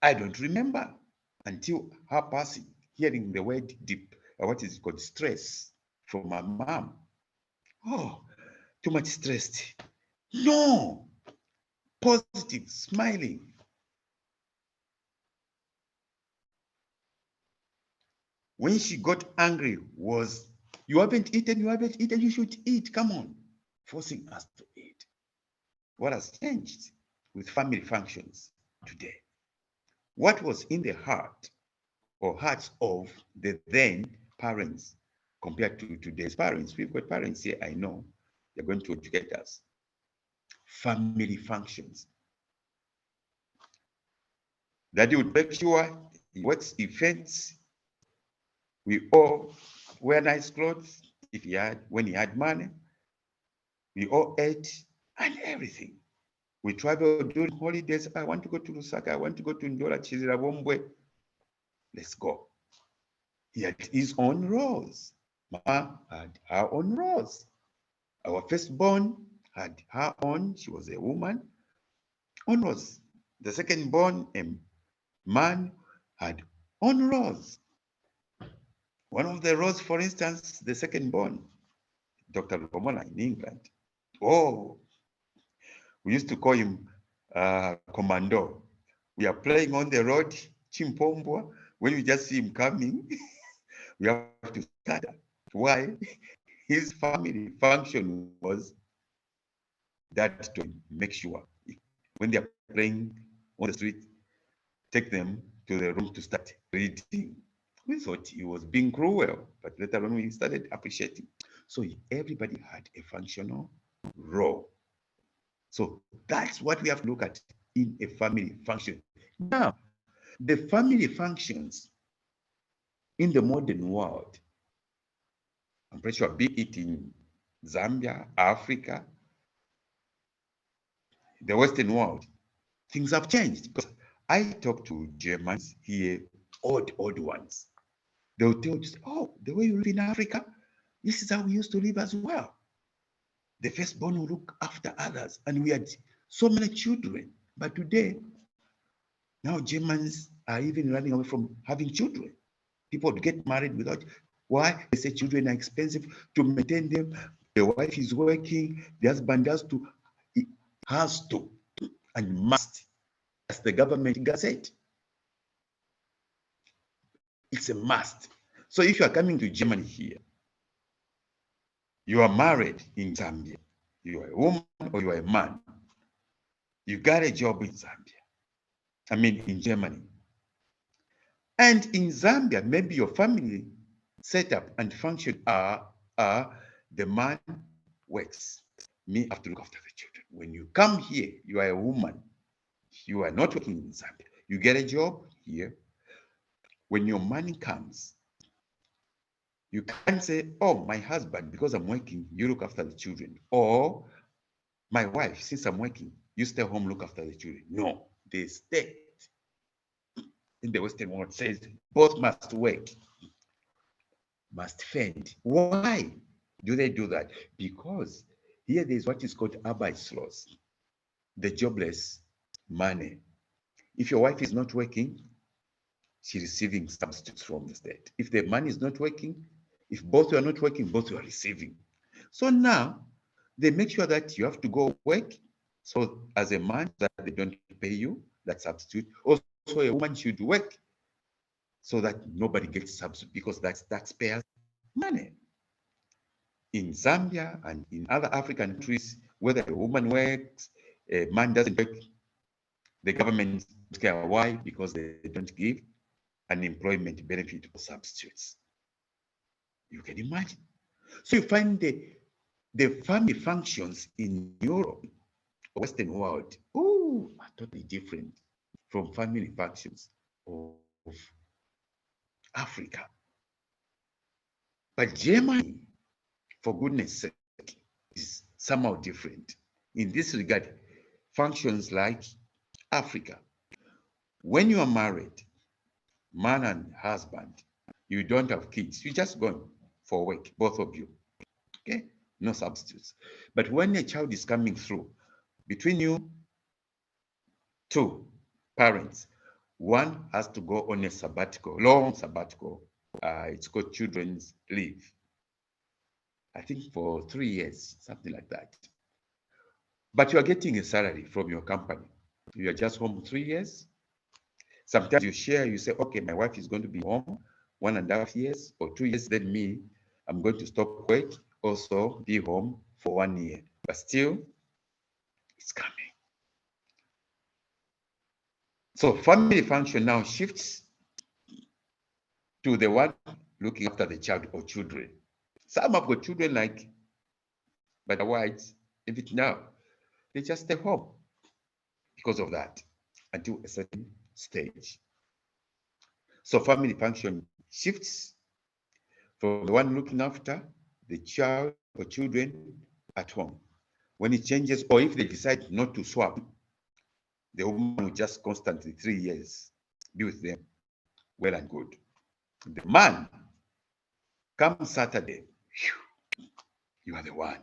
A: I don't remember until her passing, hearing the word deep, what is it called, stress from my mom. Oh, too much stressed. No, positive, smiling. When she got angry was, you haven't eaten, you should eat, come on, forcing us to eat. What has changed with family functions today? What was in the heart or hearts of the then parents compared to today's parents? We've got parents here, I know, they're going to educate us. Family functions. Daddy would make sure he works events. We all wear nice clothes when he had money. We all ate and everything. We traveled during holidays. I want to go to Lusaka. I want to go to Ndola Chizirabombwe. Let's go. He had his own roles. Mama had her own roles. Our firstborn had her own, she was a woman, own roles. The secondborn, a man, had own roles. One of the roles, for instance, the secondborn, Dr. Lomola in England. Oh, we used to call him Commando. We are playing on the road, Chimpombwa. When we just see him coming, we have to stutter. Why? His family function was that to make sure when they are playing on the street, take them to the room to start reading. We thought he was being cruel, but later on we started appreciating. So everybody had a functional role. So that's what we have to look at in a family function. Now, the family functions in the modern world, I'm pretty sure, be it in Zambia, Africa, the Western world, things have changed. Because I talk to Germans here, old ones. They'll tell you, oh, the way you live in Africa, this is how we used to live as well. The firstborn will look after others, and we had so many children. But today, now Germans are even running away from having children. People get married without. Why? They say children are expensive to maintain them. The wife is working. The husband has to, and must, as the government gazette. It's a must. So if you are coming to Germany here, you are married in Zambia, you are a woman or you are a man, you got a job in Zambia, in Germany. And in Zambia, maybe your family setup and function are the man works. Me, I have to look after the children. When you come here, you are a woman. You are not working in Zambia. You get a job here. When your money comes, you can't say, oh, my husband, because I'm working, you look after the children. Or my wife, since I'm working, you stay home, look after the children. No, the state in the Western world says both must work, must fend. Why do they do that? Because here there's what is called Arbeitslos, the jobless money. If your wife is not working, she's receiving substitutes from the state. If the money is not working, if both are not working, both are receiving. So now they make sure that you have to go work. So as a man, that they don't pay you that substitute. Also, a woman should work so that nobody gets substitute, because that's taxpayers' money. In Zambia and in other African countries, whether a woman works, a man doesn't work, the government doesn't care. Why? Because they don't give an employment benefit for substitutes. You can imagine. So you find the family functions in Europe, Western world, are totally different from family functions of Africa. But Germany, for goodness sake, is somehow different. In this regard, functions like Africa. When you are married, man and husband, you don't have kids, you just go for work, both of you. Okay? No substitutes. But when a child is coming through, between you two parents, one has to go on a sabbatical, long sabbatical. It's called children's leave. I think for 3 years, something like that. But you are getting a salary from your company. You are just home 3 years. Sometimes you share, you say, okay, my wife is going to be home 1.5 years or 2 years, then me, I'm going to stop work, also be home for 1 year. But still, it's coming. So family function now shifts to the one looking after the child or children. Some have got children but otherwise, if it's now, they just stay home because of that until a certain stage. So family function shifts from the one looking after the child or children at home. When it changes, or if they decide not to swap, the woman will just constantly 3 years be with them, well and good. The man, come Saturday, you are the one.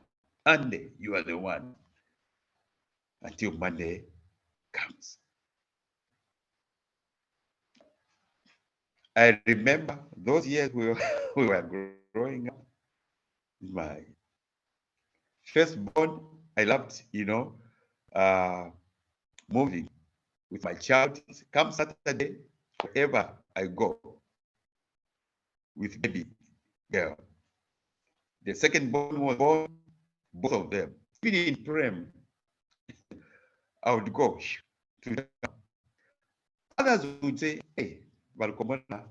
A: Monday, you are the one. Until Monday comes. I remember those years we were growing up. My firstborn, I loved, moving with my child. Come Saturday, wherever I go with baby girl. The second born was born, both of them. Even in Prem, I would go to them. Others would say, hey, Valkomona,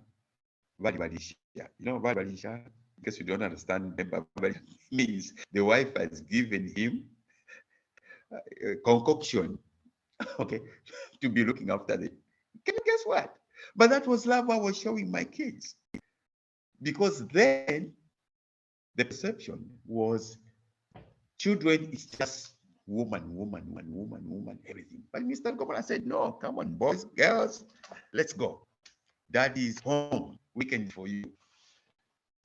A: Valibalisha. Valibalisha, in case you don't understand, means the wife has given him concoction, okay, to be looking after them. Can you guess what? But that was love I was showing my kids. Because then the perception was children is just woman, everything. But Mr. Governor said, no, come on, boys, girls, let's go. That is home, weekend for you.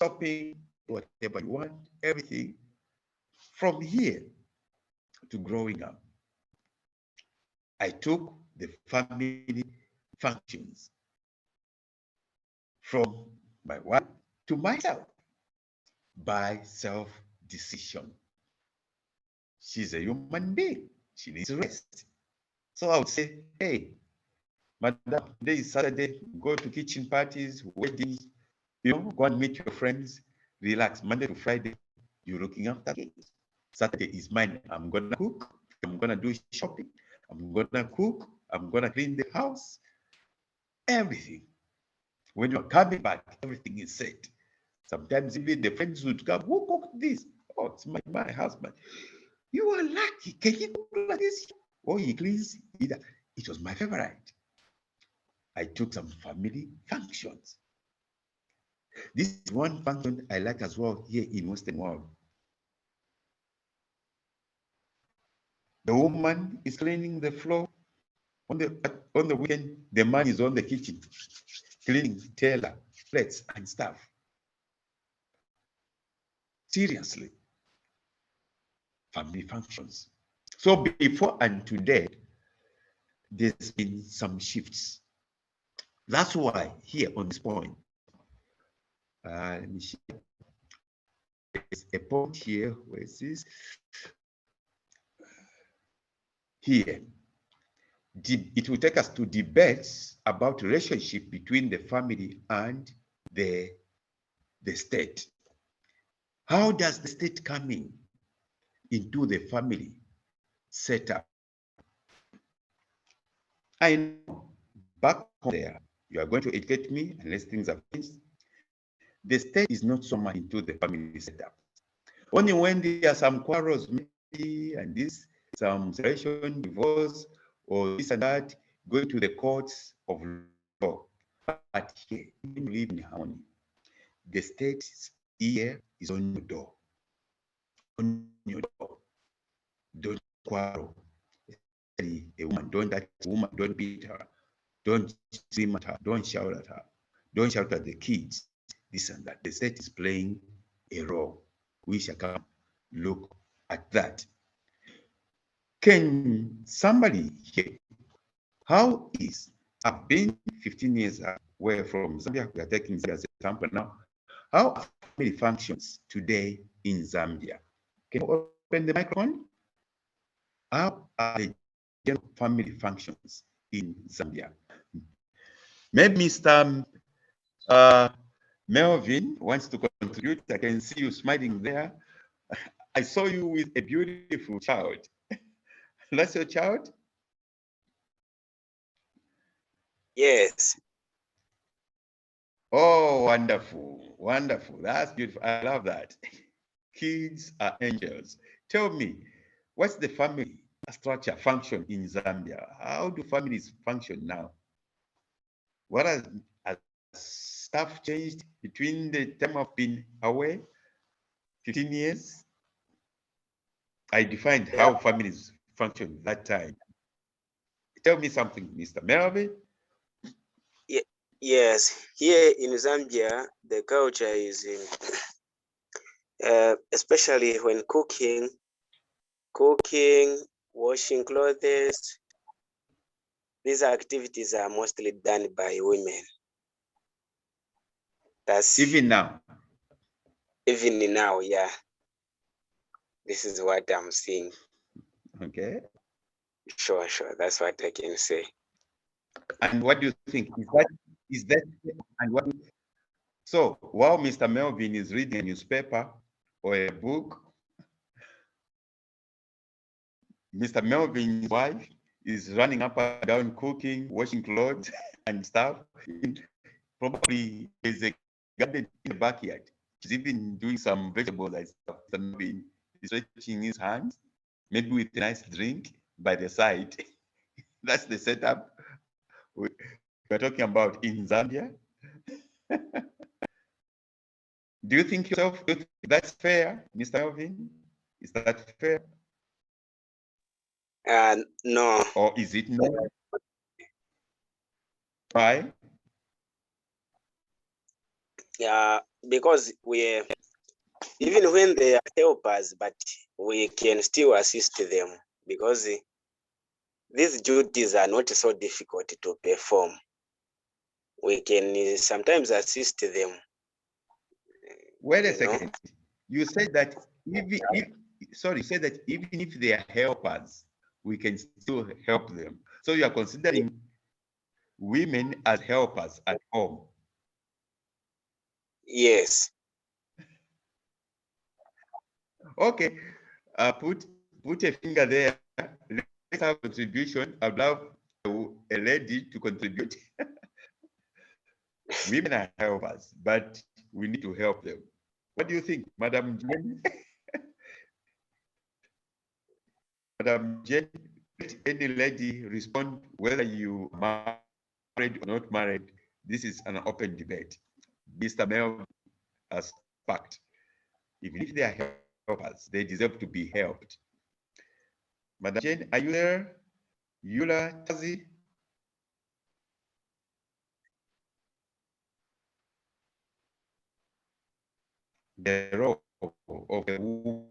A: Shopping, whatever you want, everything. From here to growing up, I took the family functions from my wife to myself by self-decision. She's a human being. She needs rest. So I would say, hey, madam, today is Saturday, go to kitchen parties, weddings, go and meet your friends, relax. Monday to Friday, you're looking after kids. Saturday is mine. I'm gonna cook, I'm gonna do shopping, I'm gonna cook, I'm gonna clean the house, everything. When you're coming back, everything is set. Sometimes even the friends would come, who cooked this? Oh, it's my husband. You are lucky. Can you cook like this? Oh, he cleans either. It was my favorite. I took some family functions. This is one function I like as well here in Western world. The woman is cleaning the floor. On the weekend, the man is on the kitchen, cleaning tailor, plates and stuff. Seriously, family functions. So before and today, there's been some shifts. That's why here on this point, let me share. There's a point here. Where is this? Here. It will take us to debates about relationship between the family and the state. How does the state come into the family setup? I know back home there, you are going to educate me unless things have changed. The state is not so much into the family setup. Only when there are some quarrels, maybe, and this, some separation, divorce, or this and that, going to the courts of law. But here, when you live in harmony, the state's ear is on your door. On your door. Don't quarrel. A woman, don't touch a woman, don't beat her, don't scream at her, don't shout at her, don't shout at the kids, this and that. The state is playing a role. We shall come look at that. Can somebody here, how is, I've been 15 years away from Zambia, we are taking Zambia as an example now. How are family functions today in Zambia? Can you open the microphone? How are the general family functions in Zambia? Maybe Mr. Melvin wants to contribute. I can see you smiling there. I saw you with a beautiful child. That's your child?
H: Yes.
A: Oh, wonderful, wonderful. That's beautiful. I love that. Kids are angels. Tell me, what's the family structure function in Zambia? How do families function now? What has stuff changed between the time I've been away, 15 years? I defined how families function that time. Tell me something, Mr. Melvin.
H: Yes, here in Zambia, the culture is especially when cooking, washing clothes. These activities are mostly done by women. That's
A: even now.
H: Even now, yeah. This is what I'm seeing.
A: Okay.
H: Sure. That's what I can say.
A: And what do you think? Is that and what? So while Mr. Melvin is reading a newspaper or a book, Mr. Melvin's wife is running up and down, cooking, washing clothes and stuff. Probably there's a garden in the backyard. She's even doing some vegetables and stuff. Mr. Melvin is stretching his hands maybe with a nice drink by the side. That's the setup we're talking about in Zambia. Do you think that's fair, Mr. Melvin? Is that fair?
H: No.
A: Or is it not? Why?
H: Yeah, because we, even when they are helpers, but we can still assist them because these duties are not so difficult to perform. We can sometimes assist them.
A: Wait a
H: you know.
A: second. You said that you said that even if they are helpers, we can still help them. So you are considering women as helpers at home.
H: Yes.
A: Okay. Put a finger there. Let's have contribution. I'd love a lady to contribute. Women are helpers, but we need to help them. What do you think, Madam Jen? Madam Jen, let any lady respond whether you are married or not married. This is an open debate. Mr. Mel has fact. Even if they are helpers, they deserve to be helped. Madam Jen, are you there? Eula Tazi? The role of a woman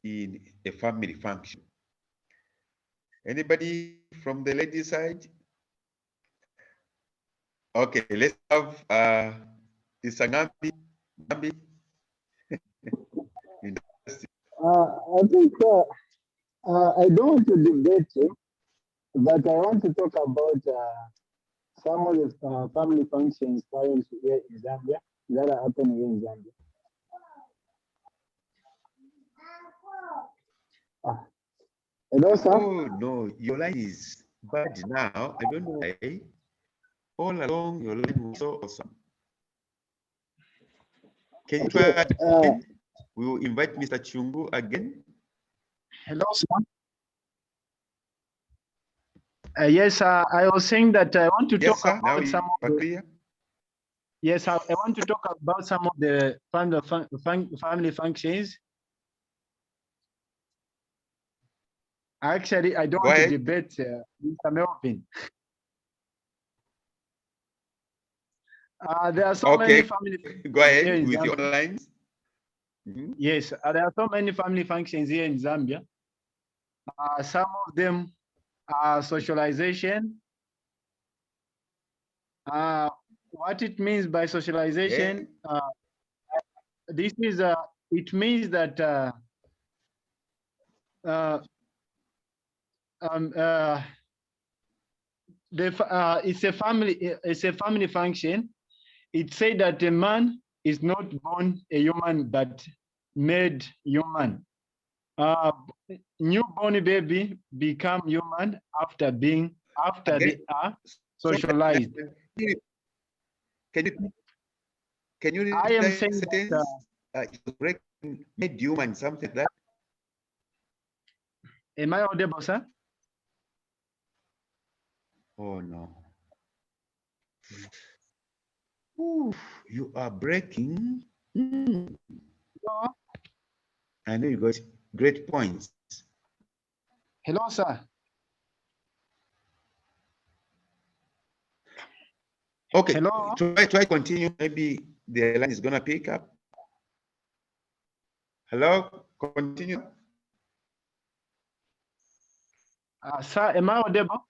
A: in a family function. Anybody from the lady side? Okay, let's have Isangambi. Gambi.
C: I think I don't want to debate you, but I want to talk about some of the family functions currently here in Zambia that are happening here in Zambia. Hello, sir.
A: Oh no, your line is bad now. I don't know why. All along, your line was so awesome. Can you try again? We will invite Mr. Chungu again.
I: Hello, sir. Yes, I was saying that I want to
A: Yes,
I: talk
A: sir. Now
I: about some
A: you
I: of
A: are
I: the,
A: clear.
I: yes, I want to talk about some of the family functions. Actually, I don't
A: Go
I: want to
A: ahead.
I: debate Mr. Melvin. There are so many family
A: Go
I: functions here
A: ahead
I: in
A: with your
I: Zambia.
A: lines.
I: Yes, there are so many family functions here in Zambia. Some of them are socialization. What it means by socialization, this is it means that it's a family function. It said that a man is not born a human but made human. Newborn baby become human after they are socialized.
A: Can you read
I: I am
A: that
I: saying
A: sentence? Made human, something like that.
I: Am I audible, sir?
A: Oh no. Ooh, you are breaking.
I: Hello?
A: I know you got great points.
I: Hello, sir.
A: Okay,
I: hello.
A: Try continue. Maybe the line is gonna pick up. Hello, continue.
I: Sir, am I audible?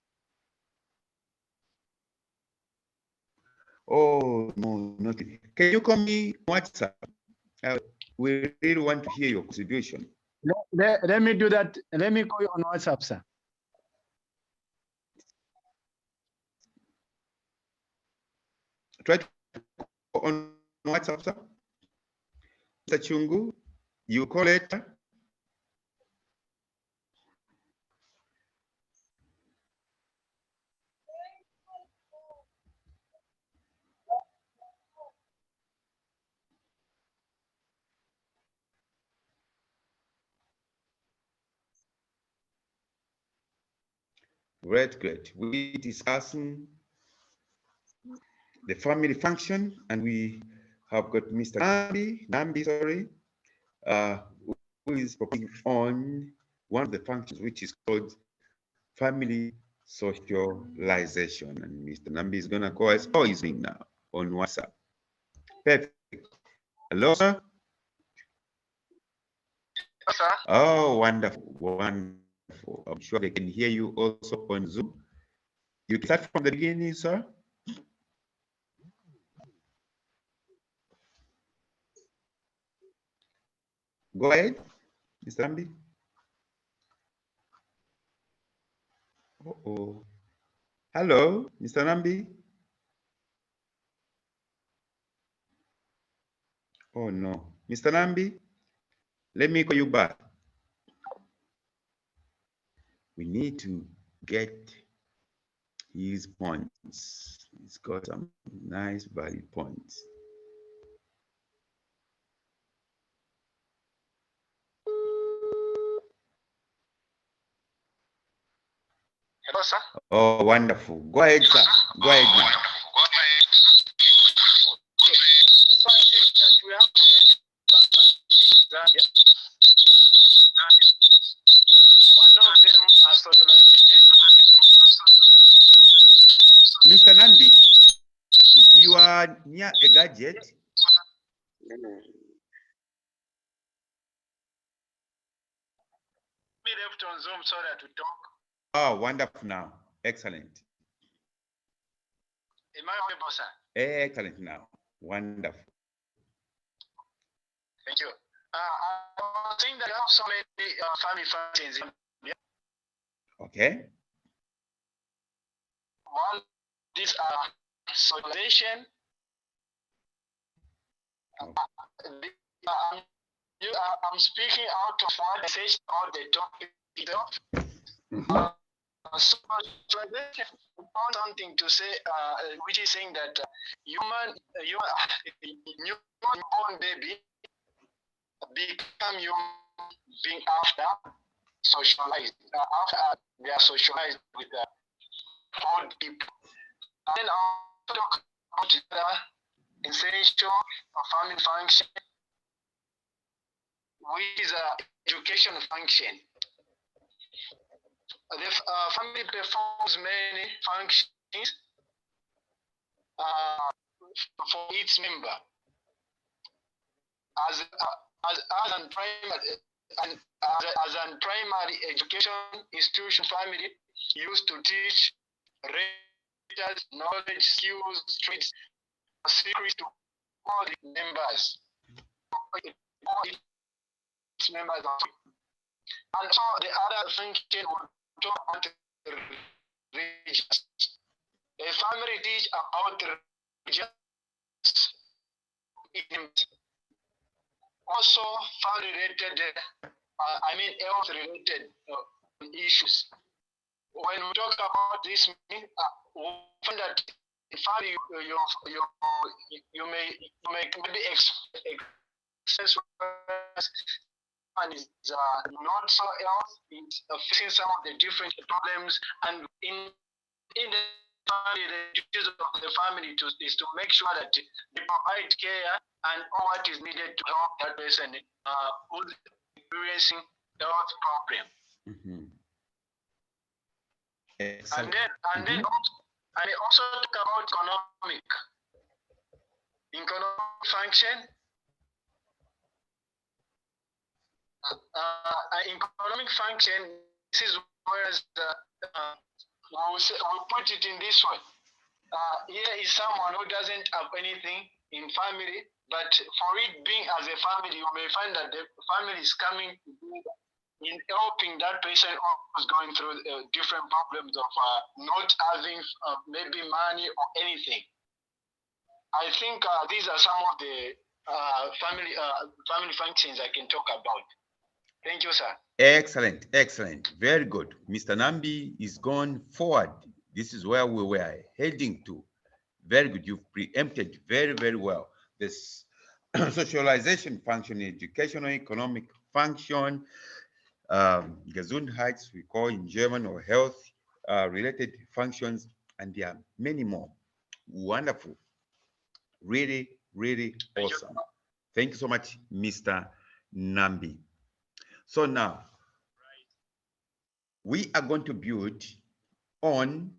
A: Oh no, not. Can you call me WhatsApp? We really want to hear your contribution.
I: Let me do that. Let me call you on WhatsApp, sir.
A: Try to call on WhatsApp, sir. Mr. Chungu, you call it. Great, great. We discussing the family function, and we have got Mr. Nambi, sorry, who is focusing on one of the functions, which is called family socialization. And Mr. Nambi is gonna call us poisoning now on WhatsApp. Perfect. Hello, sir.
F: Yes, sir.
A: Oh, wonderful, wonderful. I'm sure they can hear you also on Zoom. You can start from the beginning, sir. Go ahead, Mr. Nambi. Oh, hello, Mr. Nambi. Oh no, Mr. Nambi, let me call you back. We need to get his points. He's got some nice valid points.
F: Hello, sir.
A: Oh, wonderful. Go ahead, sir. Go ahead now.
F: So I think that we have so many functions in Zambia. One of them are socialization.
A: Mr. Nambi, you are near a gadget.
F: We left on Zoom so that we talk.
A: Oh, wonderful now. Excellent.
F: Am I audible, sir?
A: Excellent now. Wonderful.
F: Thank you. I was saying that we have so many family functions in Zambia.
A: Okay.
F: One, these are socialization. I'm speaking out of what I say about the topic itself. Socialization, I found something to say, which is saying that newborn baby become human being after socialized. After they are socialized with old people. And then I'll talk about the essential family function, which is an education function. The family performs many functions for its member. As an primary education institution, family used to teach knowledge, skills, traits, secrets to all the members. And so the other function would talk about religions. A family teach about religions. Also family related, health related issues. When we talk about this, we find that in family you may maybe access and is not so health, it's facing some of the different problems, and in the family, the duties of the family is to make sure that they provide care and all what is needed to help that person who's experiencing health problem.
A: Mm-hmm.
F: And then also talk about economic function. Economic function, this is where we'll put it in this way. Here is someone who doesn't have anything in family, but for it being as a family, you may find that the family is coming together in helping that person who's going through different problems of not having maybe money or anything. I think these are some of the family functions I can talk about. Thank you, sir.
A: Excellent, excellent. Very good. Mr. Nambi is going forward. This is where we were heading to. Very good. You've preempted very, very well. This socialization function, educational, economic function, Gesundheit, we call in German, or health, related functions, and there are many more. Wonderful. Really, really awesome. Thank you so much, Mr. Nambi. So now, we are going to build on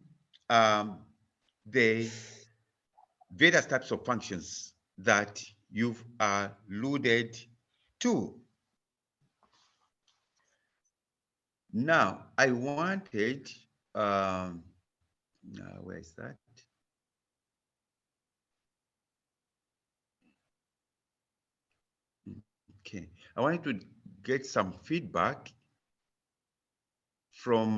A: the various types of functions that you've alluded to. Now, I wanted, where is that? Okay, I wanted to get some feedback from,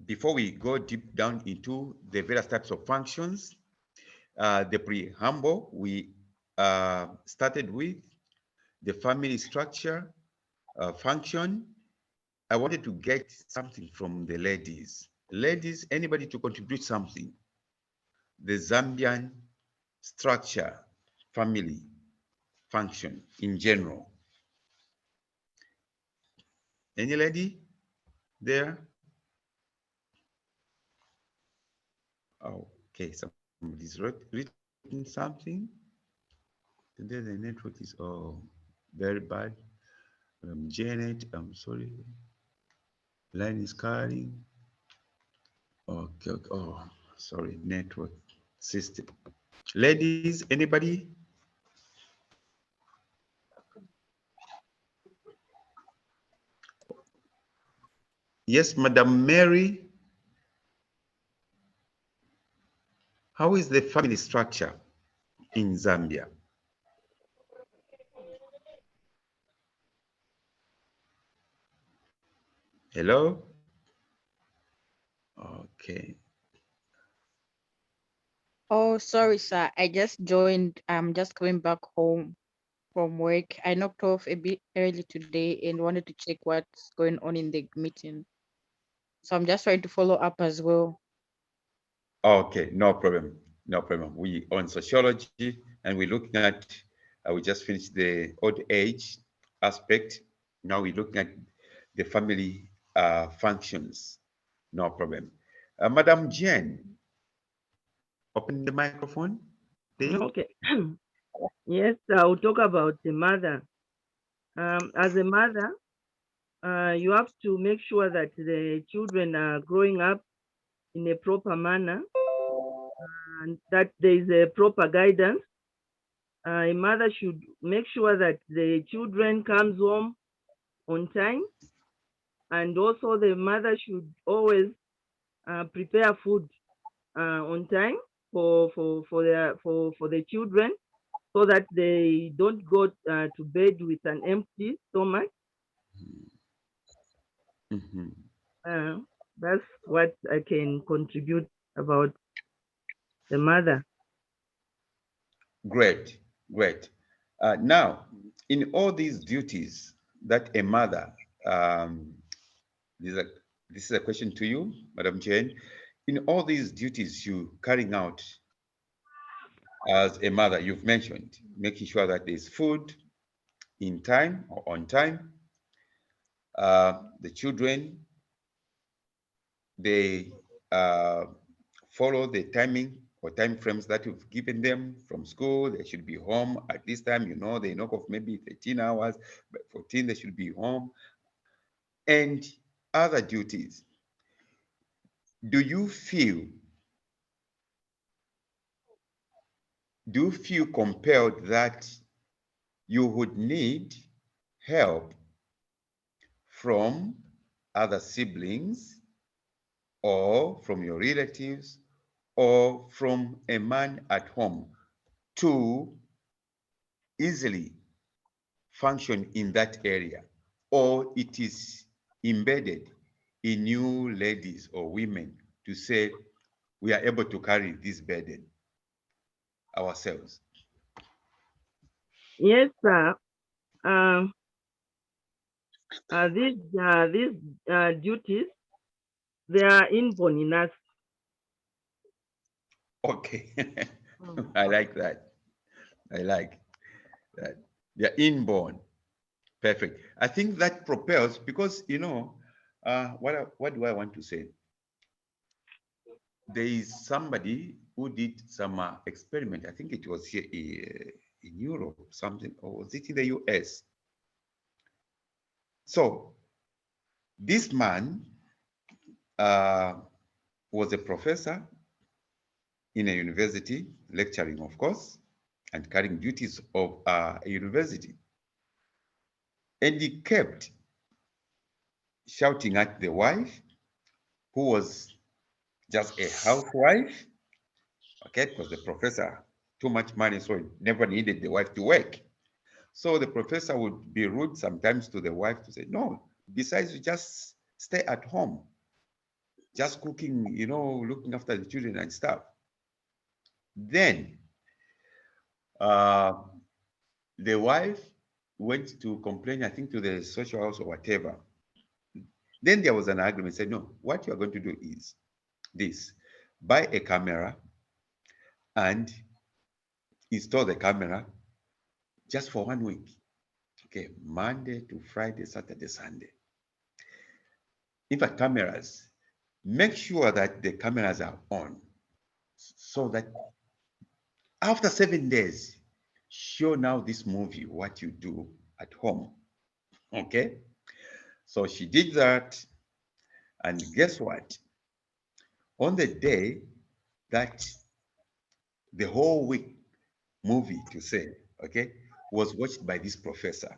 A: before we go deep down into the various types of functions, the preamble we started with, the family structure function. I wanted to get something from the ladies. Ladies, anybody to contribute something? The Zambian structure, family function in general. Any lady there? Okay, somebody's written something. Today the network is very bad. Janet, I'm sorry. Line is calling. Okay, oh, sorry, network system. Ladies, anybody? Yes, Madam Mary. How is the family structure in Zambia? Hello? Okay.
J: Oh, sorry, sir. I just joined. I'm just coming back home from work. I knocked off a bit early today and wanted to check what's going on in the meeting. So I'm just trying to follow up as well.
A: Okay, no problem. No problem. We on sociology and we're looking at, we just finished the old age aspect. Now we're looking at the family functions. No problem. Madam Jane, open the microphone, please.
G: Okay. Yes, I'll talk about the mother. As a mother, you have to make sure that the children are growing up in a proper manner and that there is a proper guidance. A mother should make sure that the children comes home on time, and also the mother should always prepare food on time for the children, so that they don't go to bed with an empty stomach. That's what I can contribute about the mother.
A: Great, great. Now, in all these duties that a mother, this is a question to you, Madam Jane. In all these duties you carrying out as a mother, you've mentioned making sure that there's food in time or on time. The children, they follow the timing or time frames that you've given them from school. They should be home at this time. You know, they knock off maybe 13 hours, but 14 they should be home. And other duties. Do you feel compelled that you would need help from other siblings or from your relatives or from a man at home to easily function in that area, or it is embedded in you ladies or women to say we are able to carry this burden ourselves?
G: Yes, sir. These duties, they are inborn in us.
A: Okay. I like that. I like that. They're inborn. Perfect. I think that propels, because, you know, What do I want to say? There is somebody who did some experiment. I think it was here in Europe, something, or was it in the US? So this man was a professor in a university, lecturing, of course, and carrying duties of a university. And he kept shouting at the wife, who was just a housewife, okay, because the professor, too much money, so he never needed the wife to work. So the professor would be rude sometimes to the wife to say, no, besides, you just stay at home, just cooking, looking after the children and stuff. Then the wife went to complain, I think, to the social house or whatever. Then there was an argument, said, no, what you are going to do is this: buy a camera and install the camera just for 1 week. Okay, Monday to Friday, Saturday, Sunday. In fact, cameras, make sure that the cameras are on so that after 7 days, show now this movie, what you do at home. Okay, so she did that, and guess what? On the day that the whole week movie, to say, okay, was watched by this professor,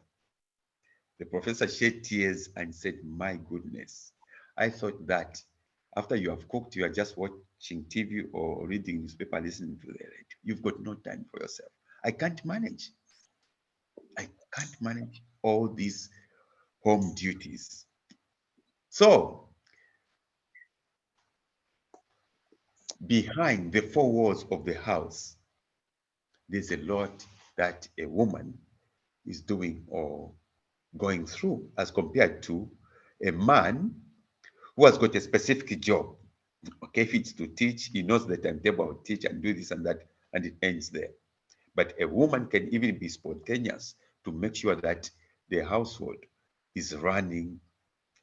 A: the professor shed tears and said, my goodness, I thought that after you have cooked, you are just watching TV or reading newspaper, listening to the radio. You've got no time for yourself. I can't manage. I can't manage all these home duties. So behind the four walls of the house, there's a lot that a woman is doing or going through as compared to a man who has got a specific job. Okay, if it's to teach, he knows the timetable, I'll teach and do this and that, and it ends there. But a woman can even be spontaneous to make sure that the household is running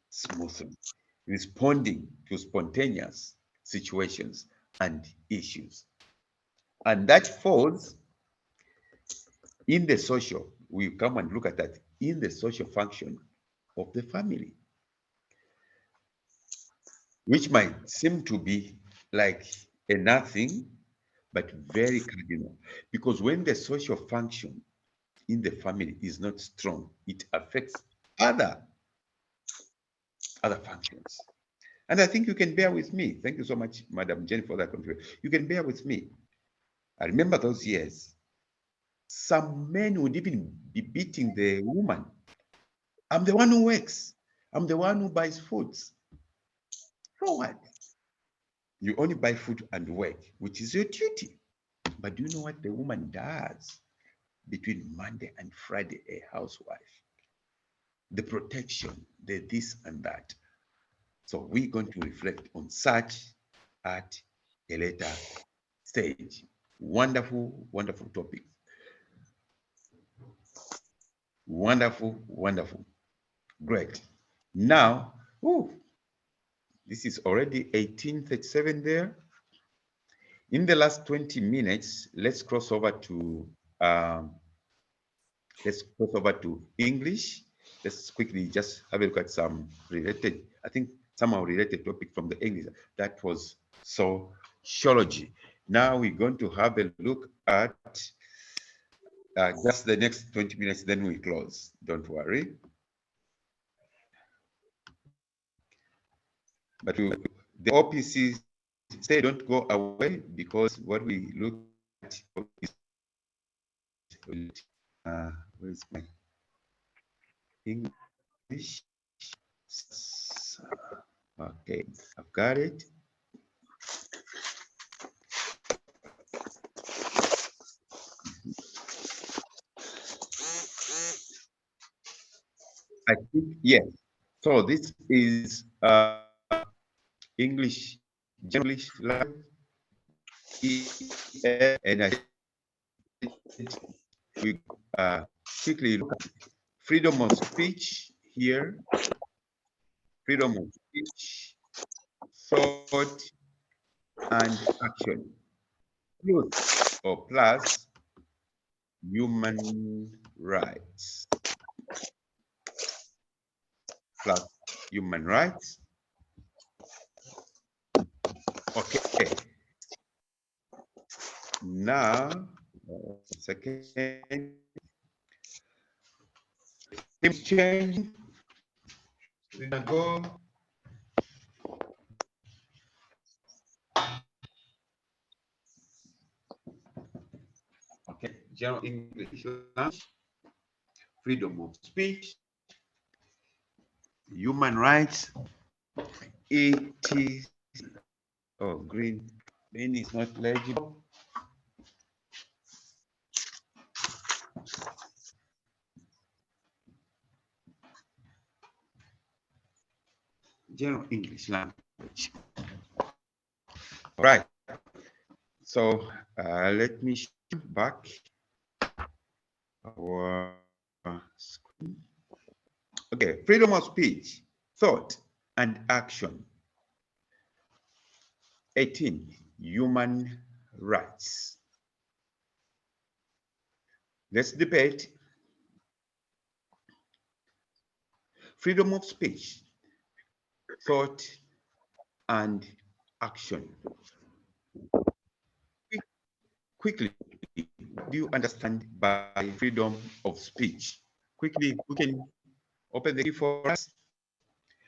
A: smoothly, responding to spontaneous situations and issues. And that falls in the social, we come and look at that, in the social function of the family, which might seem to be like a nothing, but very cardinal. Because when the social function in the family is not strong, it affects other functions. And I think you can bear with me. Thank you so much, Madam Jane, for that contribution. You can bear with me. I remember those years. Some men would even be beating the woman. I'm the one who works. I'm the one who buys foods. For what? You only buy food and work, which is your duty. But do you know what the woman does between Monday and Friday, a housewife? The protection, the this and that. So we're going to reflect on such at a later stage. Wonderful, wonderful topic. Wonderful, wonderful. Great. Now, this is already 18:37 there. In the last 20 minutes, let's cross over to English. Let's quickly just have a look at some related, I think somehow related topic from the English. That was sociology. Now we're going to have a look at just the next 20 minutes, then we close. Don't worry. But the OPC say don't go away, because what we look at is where's my English? Okay, I've got it. I think, yes. So this is English, English Live, and I we quickly look at freedom of speech here. freedom of speech, thought, and action. Plus or plus human rights. Plus human rights. Okay. Now, second, things changing. We're gonna go. Okay, general English language, freedom of speech, human rights. It is, oh, green is not legible. General English language. All right. So let me show back our screen. Okay, freedom of speech, thought, and action. 18, human rights. Let's debate freedom of speech, thought, and action. Quickly, what do you understand by freedom of speech? Quickly, we can open the key for us.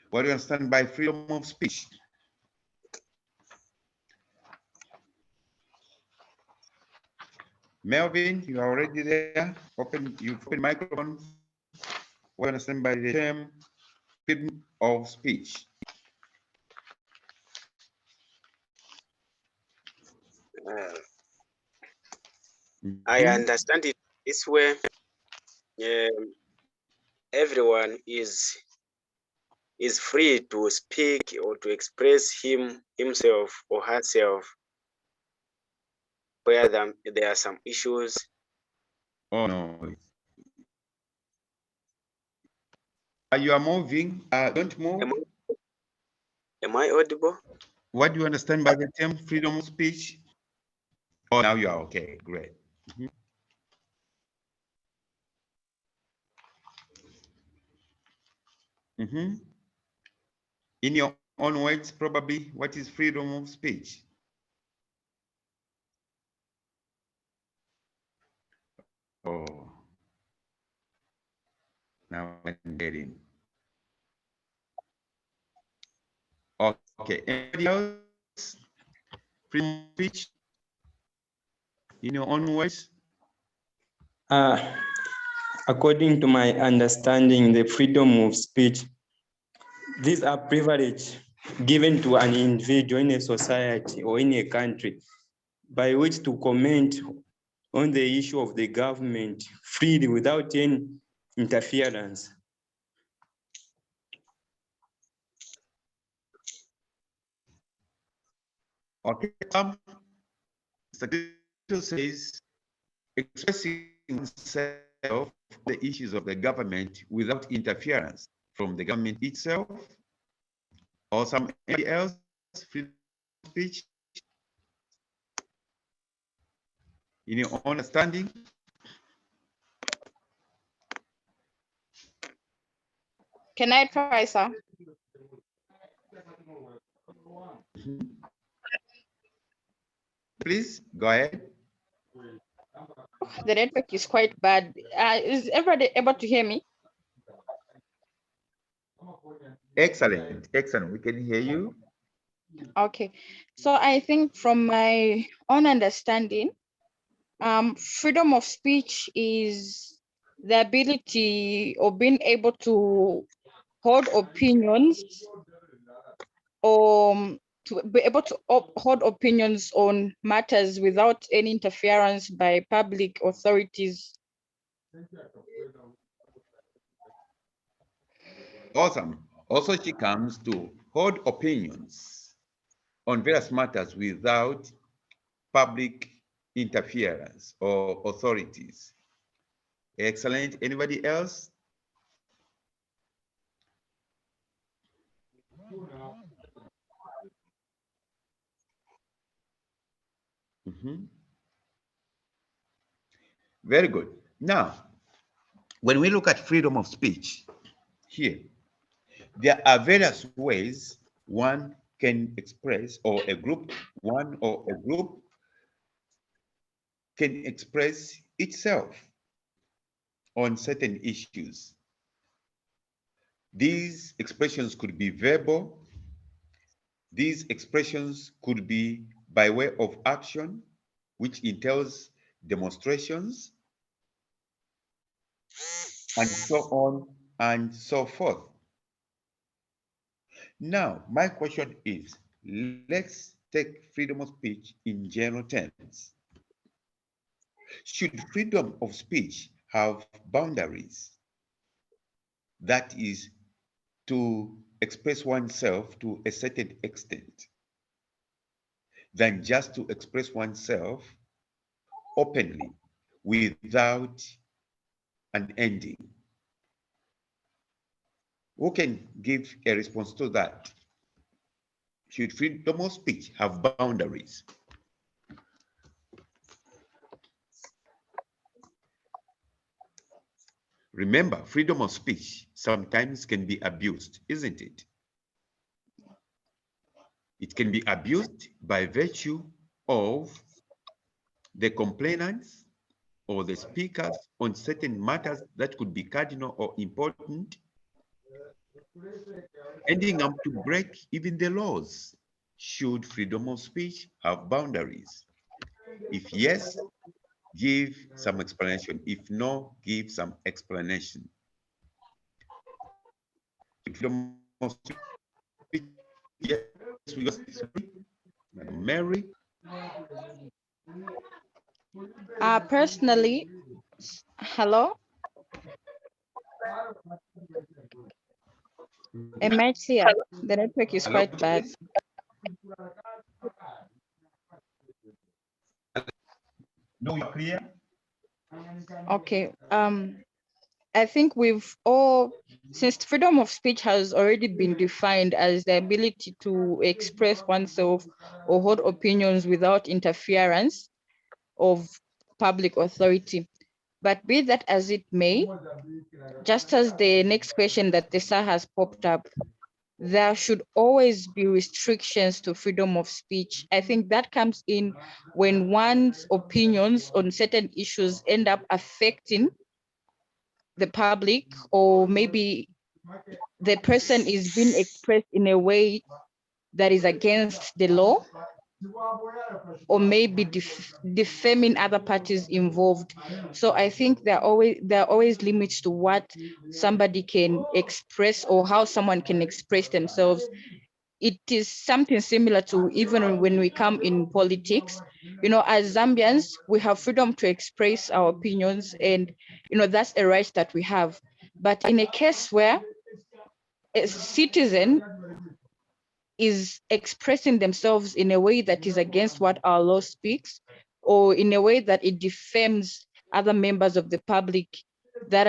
A: What do you understand by freedom of speech? Melvin, you are already there. You've opened microphone. What do you understand by the term freedom of speech?
H: I understand it this way. Everyone is free to speak or to express himself or herself where there are some issues.
A: Oh no. You are moving. Don't move.
H: Am I audible?
A: What do you understand by the term freedom of speech? Oh, now you are okay. Great. In your own words, probably, what is freedom of speech? Oh, now I'm getting. Okay, anybody else? Freedom of speech? In your own words?
K: According to my understanding, the freedom of speech, these are privilege given to an individual in a society or in a country by which to comment on the issue of the government freely without any interference.
A: Okay, says expressing oneself the issues of the government without interference from the government itself or somebody else, freedom of speech, in your understanding?
J: Can I try, sir?
A: Please go ahead.
J: The network is quite bad. Is everybody able to hear me?
A: Excellent, excellent. We can hear you.
J: Okay, so I think from my own understanding, freedom of speech is the ability or being able to hold opinions or to be able to hold opinions on matters without any interference by public authorities.
A: Awesome. Also, she comes to hold opinions on various matters without public interference or authorities. Excellent. Anybody else? Mhm. Very good. Now, when we look at freedom of speech here, there are various ways one can express, or a group, one or a group can express itself on certain issues. These expressions could be verbal. These expressions could be by way of action, which entails demonstrations, and so on and so forth. Now, my question is, let's take freedom of speech in general terms. Should freedom of speech have boundaries? That is, to express oneself to a certain extent, than just to express oneself openly without an ending. Who can give a response to that? Should freedom of speech have boundaries? Remember, freedom of speech sometimes can be abused, isn't it? It can be abused by virtue of the complainants or the speakers on certain matters that could be cardinal or important, ending up to break even the laws. Should freedom of speech have boundaries? If yes, give some explanation. If no, give some explanation. Should freedom of speech, yes, we got Mary.
J: Personally, hello, am I clear? The network is
A: Hello,
J: quite bad.
A: please. No, you're clear.
J: Okay. I think we've all, since freedom of speech has already been defined as the ability to express oneself or hold opinions without interference of public authority. But be that as it may, just as the next question that the sir has popped up, there should always be restrictions to freedom of speech. I think that comes in when one's opinions on certain issues end up affecting the public, or maybe the person is being expressed in a way that is against the law, or maybe defaming other parties involved. So I think there are always limits to what somebody can express or how someone can express themselves. It is something similar to even when we come in politics. You know, as Zambians, we have freedom to express our opinions, and you know that's a right that we have. But in a case where a citizen is expressing themselves in a way that is against what our law speaks, or in a way that it defames other members of the public that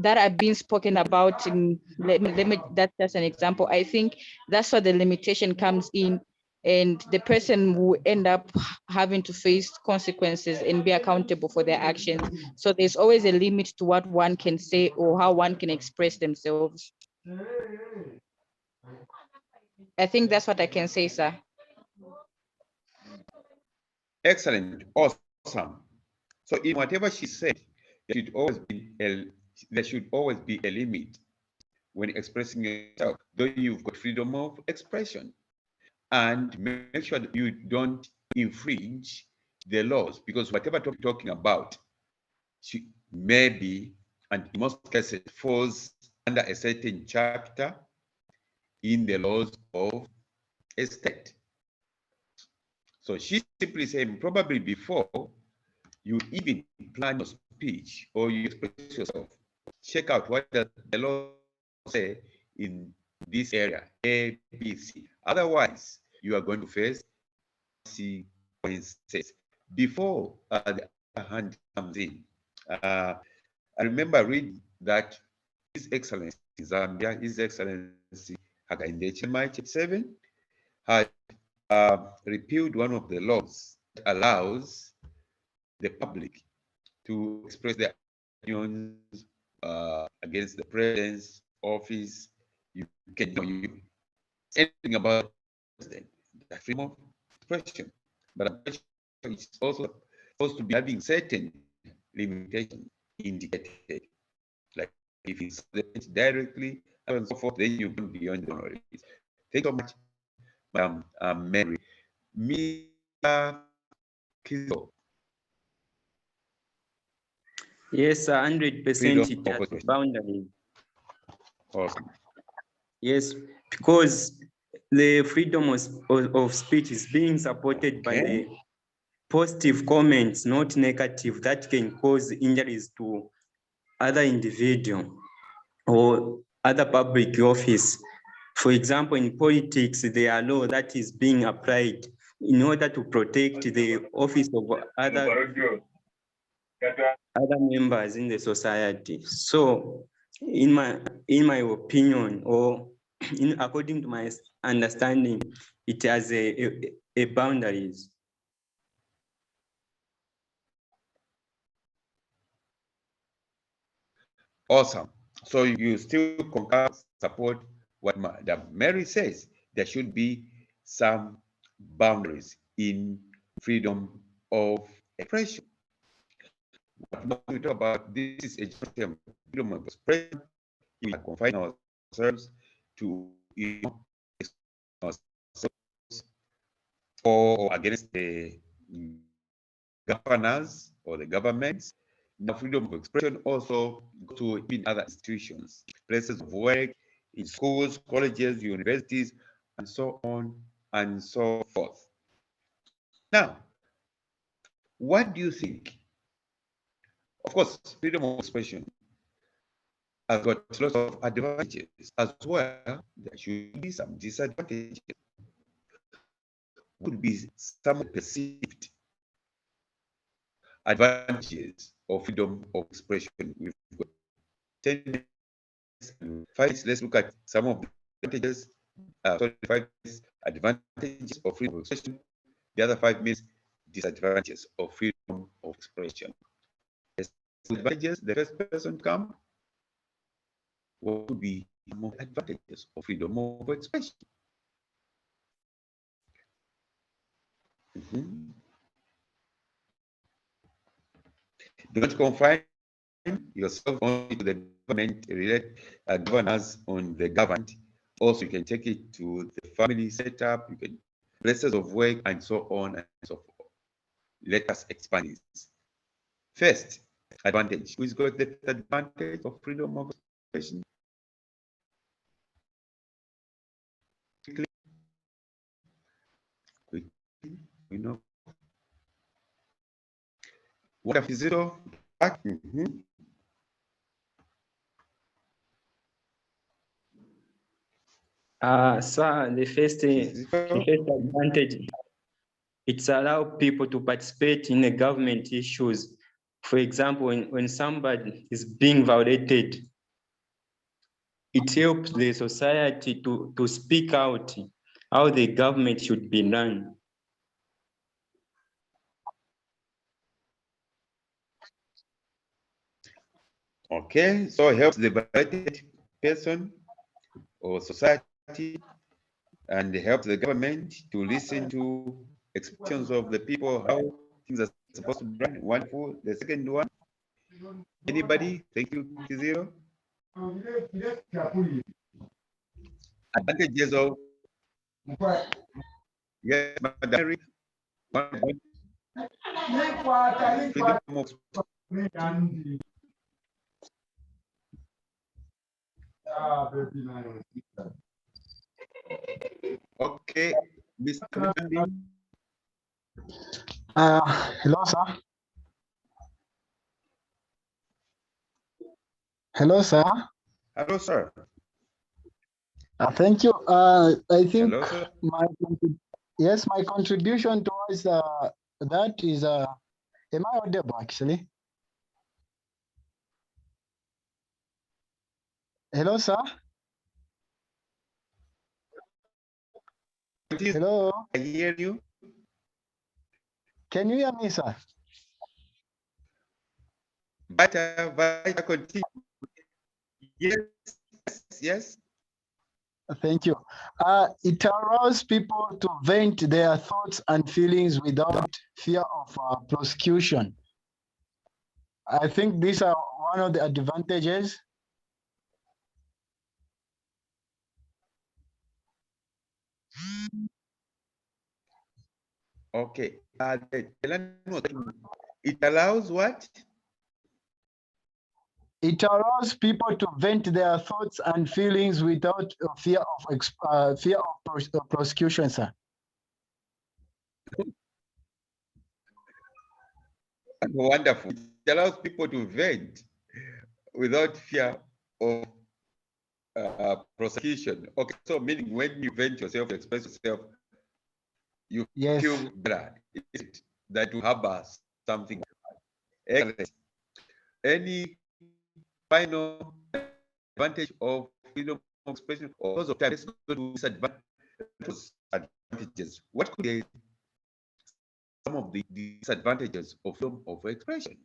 J: are being spoken about in, that's just an example. I think that's where the limitation comes in, and the person will end up having to face consequences and be accountable for their actions. So there's always a limit to what one can say or how one can express themselves. I think that's what I can say, sir.
A: Excellent, awesome. So in whatever she said, there should always be a limit when expressing yourself, though you've got freedom of expression. And make sure that you don't infringe the laws, because whatever topic you're talking about maybe, and in most cases, falls under a certain chapter in the laws of a state. So she's simply saying, probably before you even plan your speech or you express yourself, check out what the law say in this area, A, B, C. Otherwise, you are going to face consequences. Before the other hand comes in, I remember reading that His Excellency Zambia, His Excellency Hakainde Chilima 7, had repealed one of the laws allows the public to express their opinions against the president's office. You can you anything about the freedom of expression, but it's also supposed to be having certain limitations indicated, like if it's directly and so forth, then you go beyond the boundaries. Thank you so much, Mary. Mr. Kizo.
K: Yes, 100% it has boundaries.
A: Awesome.
K: Yes, because the freedom of speech is being supported by the positive comments, not negative, that can cause injuries to other individual or other public office. For example, in politics, there are law that is being applied in order to protect the office of other members in the society. So in my opinion, or according to my understanding, it has a boundaries.
A: Awesome. So you still concur, support what Madam Mary says. There should be some boundaries in freedom of expression. What we talk about, this is a term, freedom of expression. We confine ourselves to ourselves or against the governors or the governments. Now, freedom of expression also goes to in other institutions, places of work, in schools, colleges, universities, and so on and so forth. Now, what do you think? Of course, freedom of expression has got lots of advantages as well. There should be some disadvantages. Would be some perceived advantages of freedom of expression. We've got 10 minutes, 5 minutes. Let's look at some of the advantages. 5 minutes advantages of freedom of expression. The other 5 minutes disadvantages of freedom of expression. Advantages, the first person to come. What would be more advantages of freedom of expression? Don't confine yourself only to the government, governors on the government. Also, you can take it to the family setup, you can places of work, and so on and so forth. Let us expand this. First advantage. Who's got the advantage of freedom of expression? Quickly, we know. What if zero?
K: So the first advantage, it's allow people to participate in the government issues. For example, when somebody is being violated, it helps the society to speak out how the government should be run.
A: Okay, so it helps the violated person or society, and it helps the government to listen to expressions of the people, how things are supposed to be run. Wonderful. The second one, anybody? Thank you, Kizero. Advantages of yes, Madam. Freedom of okay, Mr.
C: Hello, sir. Hello, sir.
A: Hello, sir.
C: Thank you. I think
A: Hello,
C: my contribution towards that is, am I audible actually? Hello, sir. Hello.
A: I hear you.
C: Can you hear me, sir?
A: Vita, continue. Yes, yes.
C: Thank you. It allows people to vent their thoughts and feelings without fear of prosecution. I think these are one of the advantages.
A: Okay. It allows what?
C: It allows people to vent their thoughts and feelings without fear of prosecution, sir.
A: Wonderful. It allows people to vent without fear of prosecution. Okay, so meaning when you vent yourself, express yourself, you feel better. Is it that you harbor something? Excellent. Any final advantage of freedom of expression, or because of time, let's go to disadvantages. What could be some of the disadvantages of freedom of expression?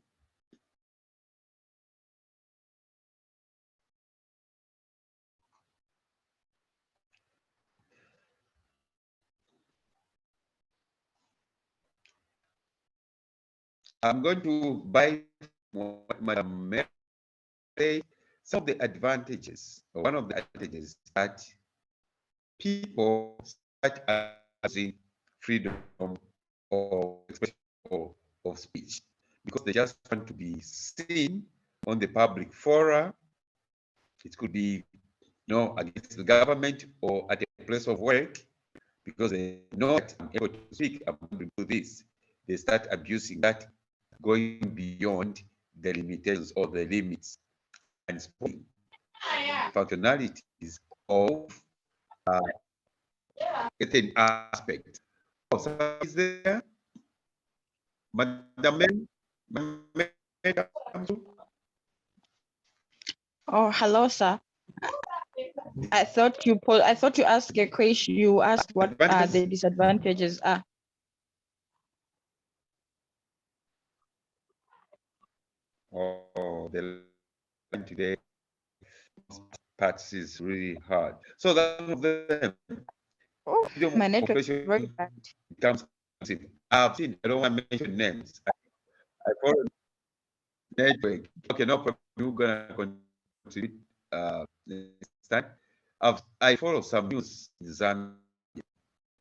A: I'm going to buy Madam Mary say some of the advantages. One of the advantages that people start using freedom of expression of speech because they just want to be seen on the public fora. It could be, against the government or at a place of work, because they know that I'm able to speak, I'm able to do this. They start abusing that, going beyond the limitations or the limits and spoiling functionalities of certain aspect. Oh, so is there, Madam?
J: Oh, hello, sir. I thought you asked a question. You asked what the disadvantages are.
A: Oh, the line today parts is really hard. So that's one of them.
J: Oh, my network is very bad.
A: Becomes, I've seen, I don't want to mention names. I follow network. Okay, no problem. You're gonna contribute next time. I follow some news in Zambia.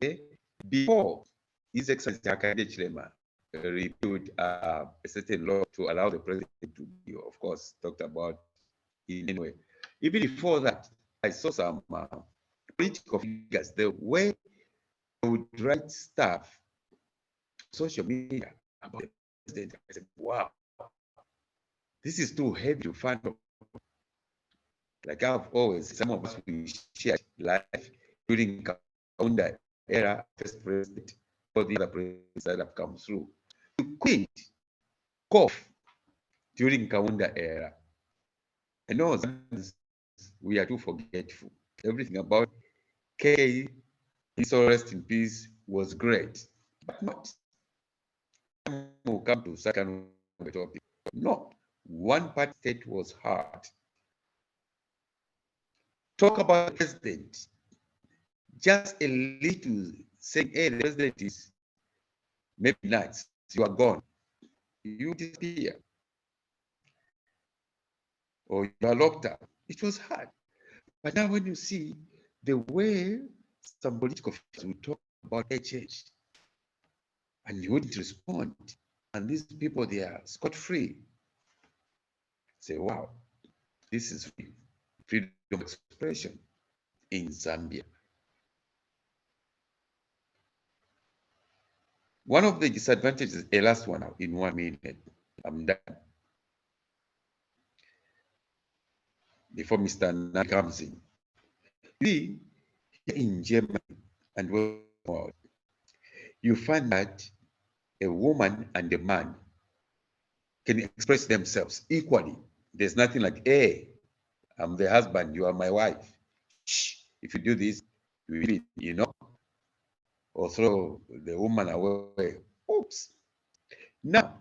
A: Okay? Before His Excellency Hakainde Chilema repealed a certain law to allow the president to be, of course, talked about in any way. Even before that, I saw some political figures, the way they would write stuff, social media about the president. I said, wow, this is too heavy to fund. Like I've always, some of us we shared life during Kaunda era, first president, all the other presidents that have come through. You quit, cough during Kaunda era. I know we are too forgetful. Everything about K, his rest in peace, was great, but not. We'll come to second topic. No, one part state was hard. Talk about the president. Just a little saying, hey, the president is maybe nuts. You are gone. You disappear. Or you are locked up. It was hard. But now when you see the way some political figures will talk about HH, and you wouldn't respond, and these people, they are scot-free. Say, wow, this is freedom of expression in Zambia. One of the disadvantages, a last one in 1 minute, I'm done. Before Mr. Nan comes in. See, in Germany and world, you find that a woman and a man can express themselves equally. There's nothing like, hey, I'm the husband, you are my wife. Shh, if you do this, you will, or throw the woman away. Oops. Now,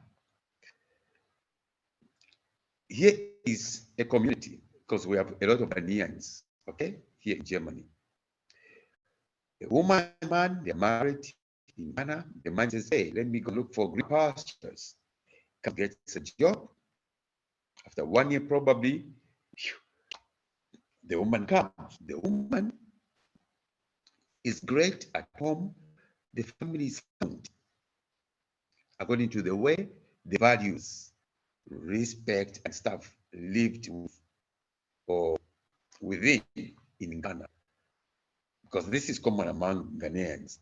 A: here is a community, because we have a lot of Ghanaians, okay, here in Germany. A woman and man, they're married in Ghana. The man says, hey, let me go look for green pastures. Come get a job. After 1 year, probably, the woman comes. The woman is great at home. The family is sound according to the way the values, respect, and stuff lived with or within in Ghana, because this is common among Ghanaians.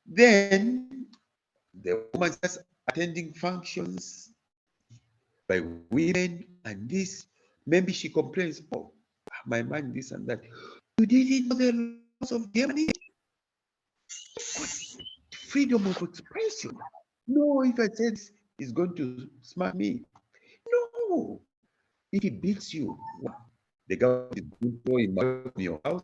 A: Then the woman starts attending functions by women, and this, maybe she complains, oh, my man, this and that. You didn't know the laws of Germany? Freedom of expression. No, if I said he's going to smack me. No, if he beats you, the government is going to throw him out of your house.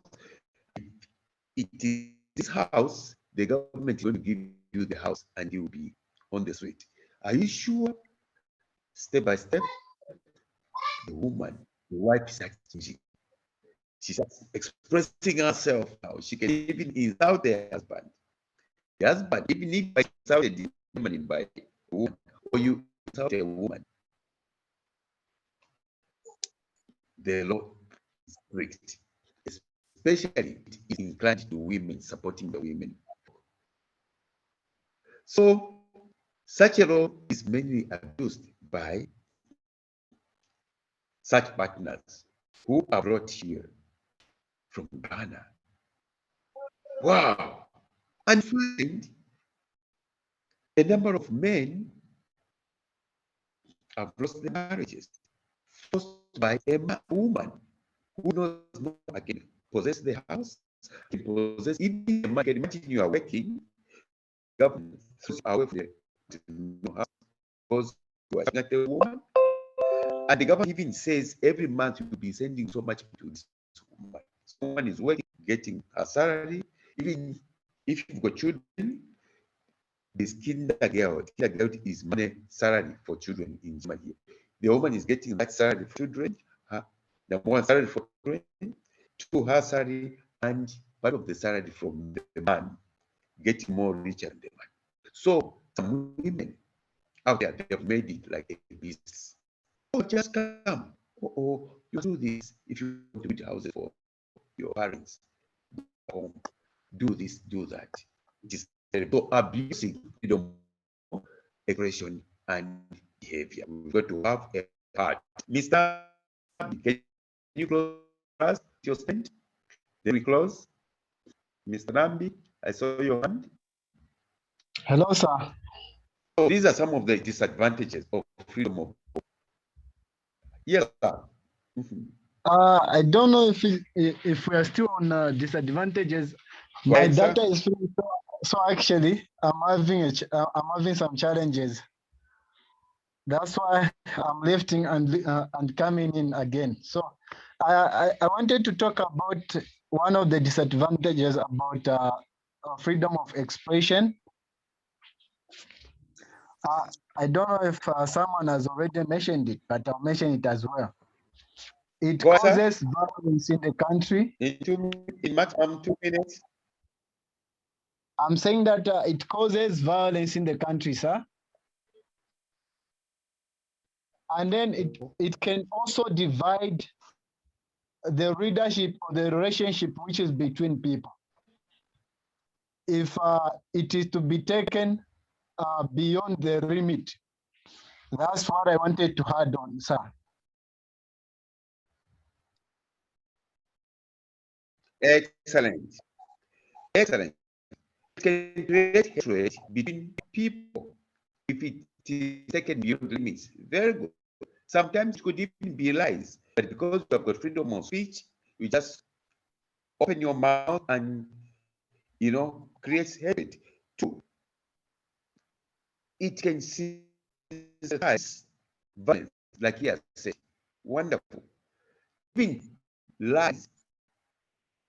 A: It is this house, the government is going to give you the house and you'll be on the street. Are you sure? Step by step, the woman, the wife starts changing. She starts expressing herself now. She can even insult the husband. The husband, even if I insulted the woman by a woman, or you insult a woman, the law is strict, especially it is inclined to women, supporting the women. So such a law is mainly abused by such partners who are brought here from Ghana. Wow. And find a number of men have lost their marriages, forced by a woman who knows not again possess the house, can possess even the market. Imagine you are working, government throws away from the house because you are not a woman. And the government even says every month you'll be sending so much to this woman. Someone is working, getting a salary. Even if you've got children, this kindergeld is money salary for children in Germany. The woman is getting that salary for children, the one salary for children, to her salary, and part of the salary from the man, getting more richer than the man. So some women out there, they have made it like a business. Oh, just come. Oh, you do this if you want to build houses for your parents. Do this, do that. It is so abusing freedom of expression and behavior. We've got to have a part. Mr. Can you close your stand? Then we close. Mr. Nambi, I saw your hand.
C: Hello, sir.
A: So these are some of the disadvantages of freedom of. Yes, sir.
C: I don't know if we are still on disadvantages. My
A: Ahead,
C: data
A: sir.
C: is free, so actually I'm having some challenges. That's why I'm lifting and coming in again. So I wanted to talk about one of the disadvantages about freedom of expression. I don't know if someone has already mentioned it, but I'll mention it as well. It
A: Go ahead,
C: causes violence in the country.
A: In maximum 2 minutes.
C: I'm saying that it causes violence in the country, sir. And then it can also divide the readership or the relationship which is between people. If it is to be taken beyond the limit. That's what I wanted to add on, sir.
A: Excellent. Excellent. It can create hatred between people if it is taken beyond limits. Very good. Sometimes it could even be lies, but because you have got freedom of speech, you just open your mouth and, you know, creates hatred. Two, it can sensitize violence, like he has said. Wonderful. Even lies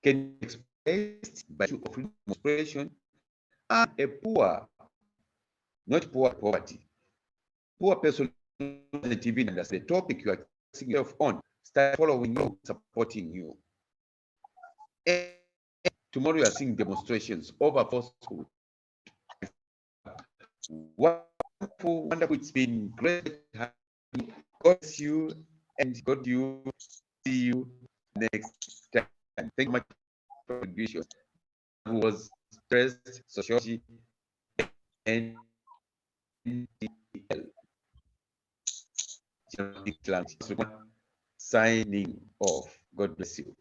A: can be expressed by freedom of expression and a poor, not poor poverty, poor person on the TV, and that's the topic you are focusing yourself on, start following you, supporting you. And tomorrow you are seeing demonstrations over falsehood. Wonderful, wonderful. It's been great. God bless you, and God you. See you next time. Thank you much for your contribution. Who was stressed, sociology, and signing off. God bless you.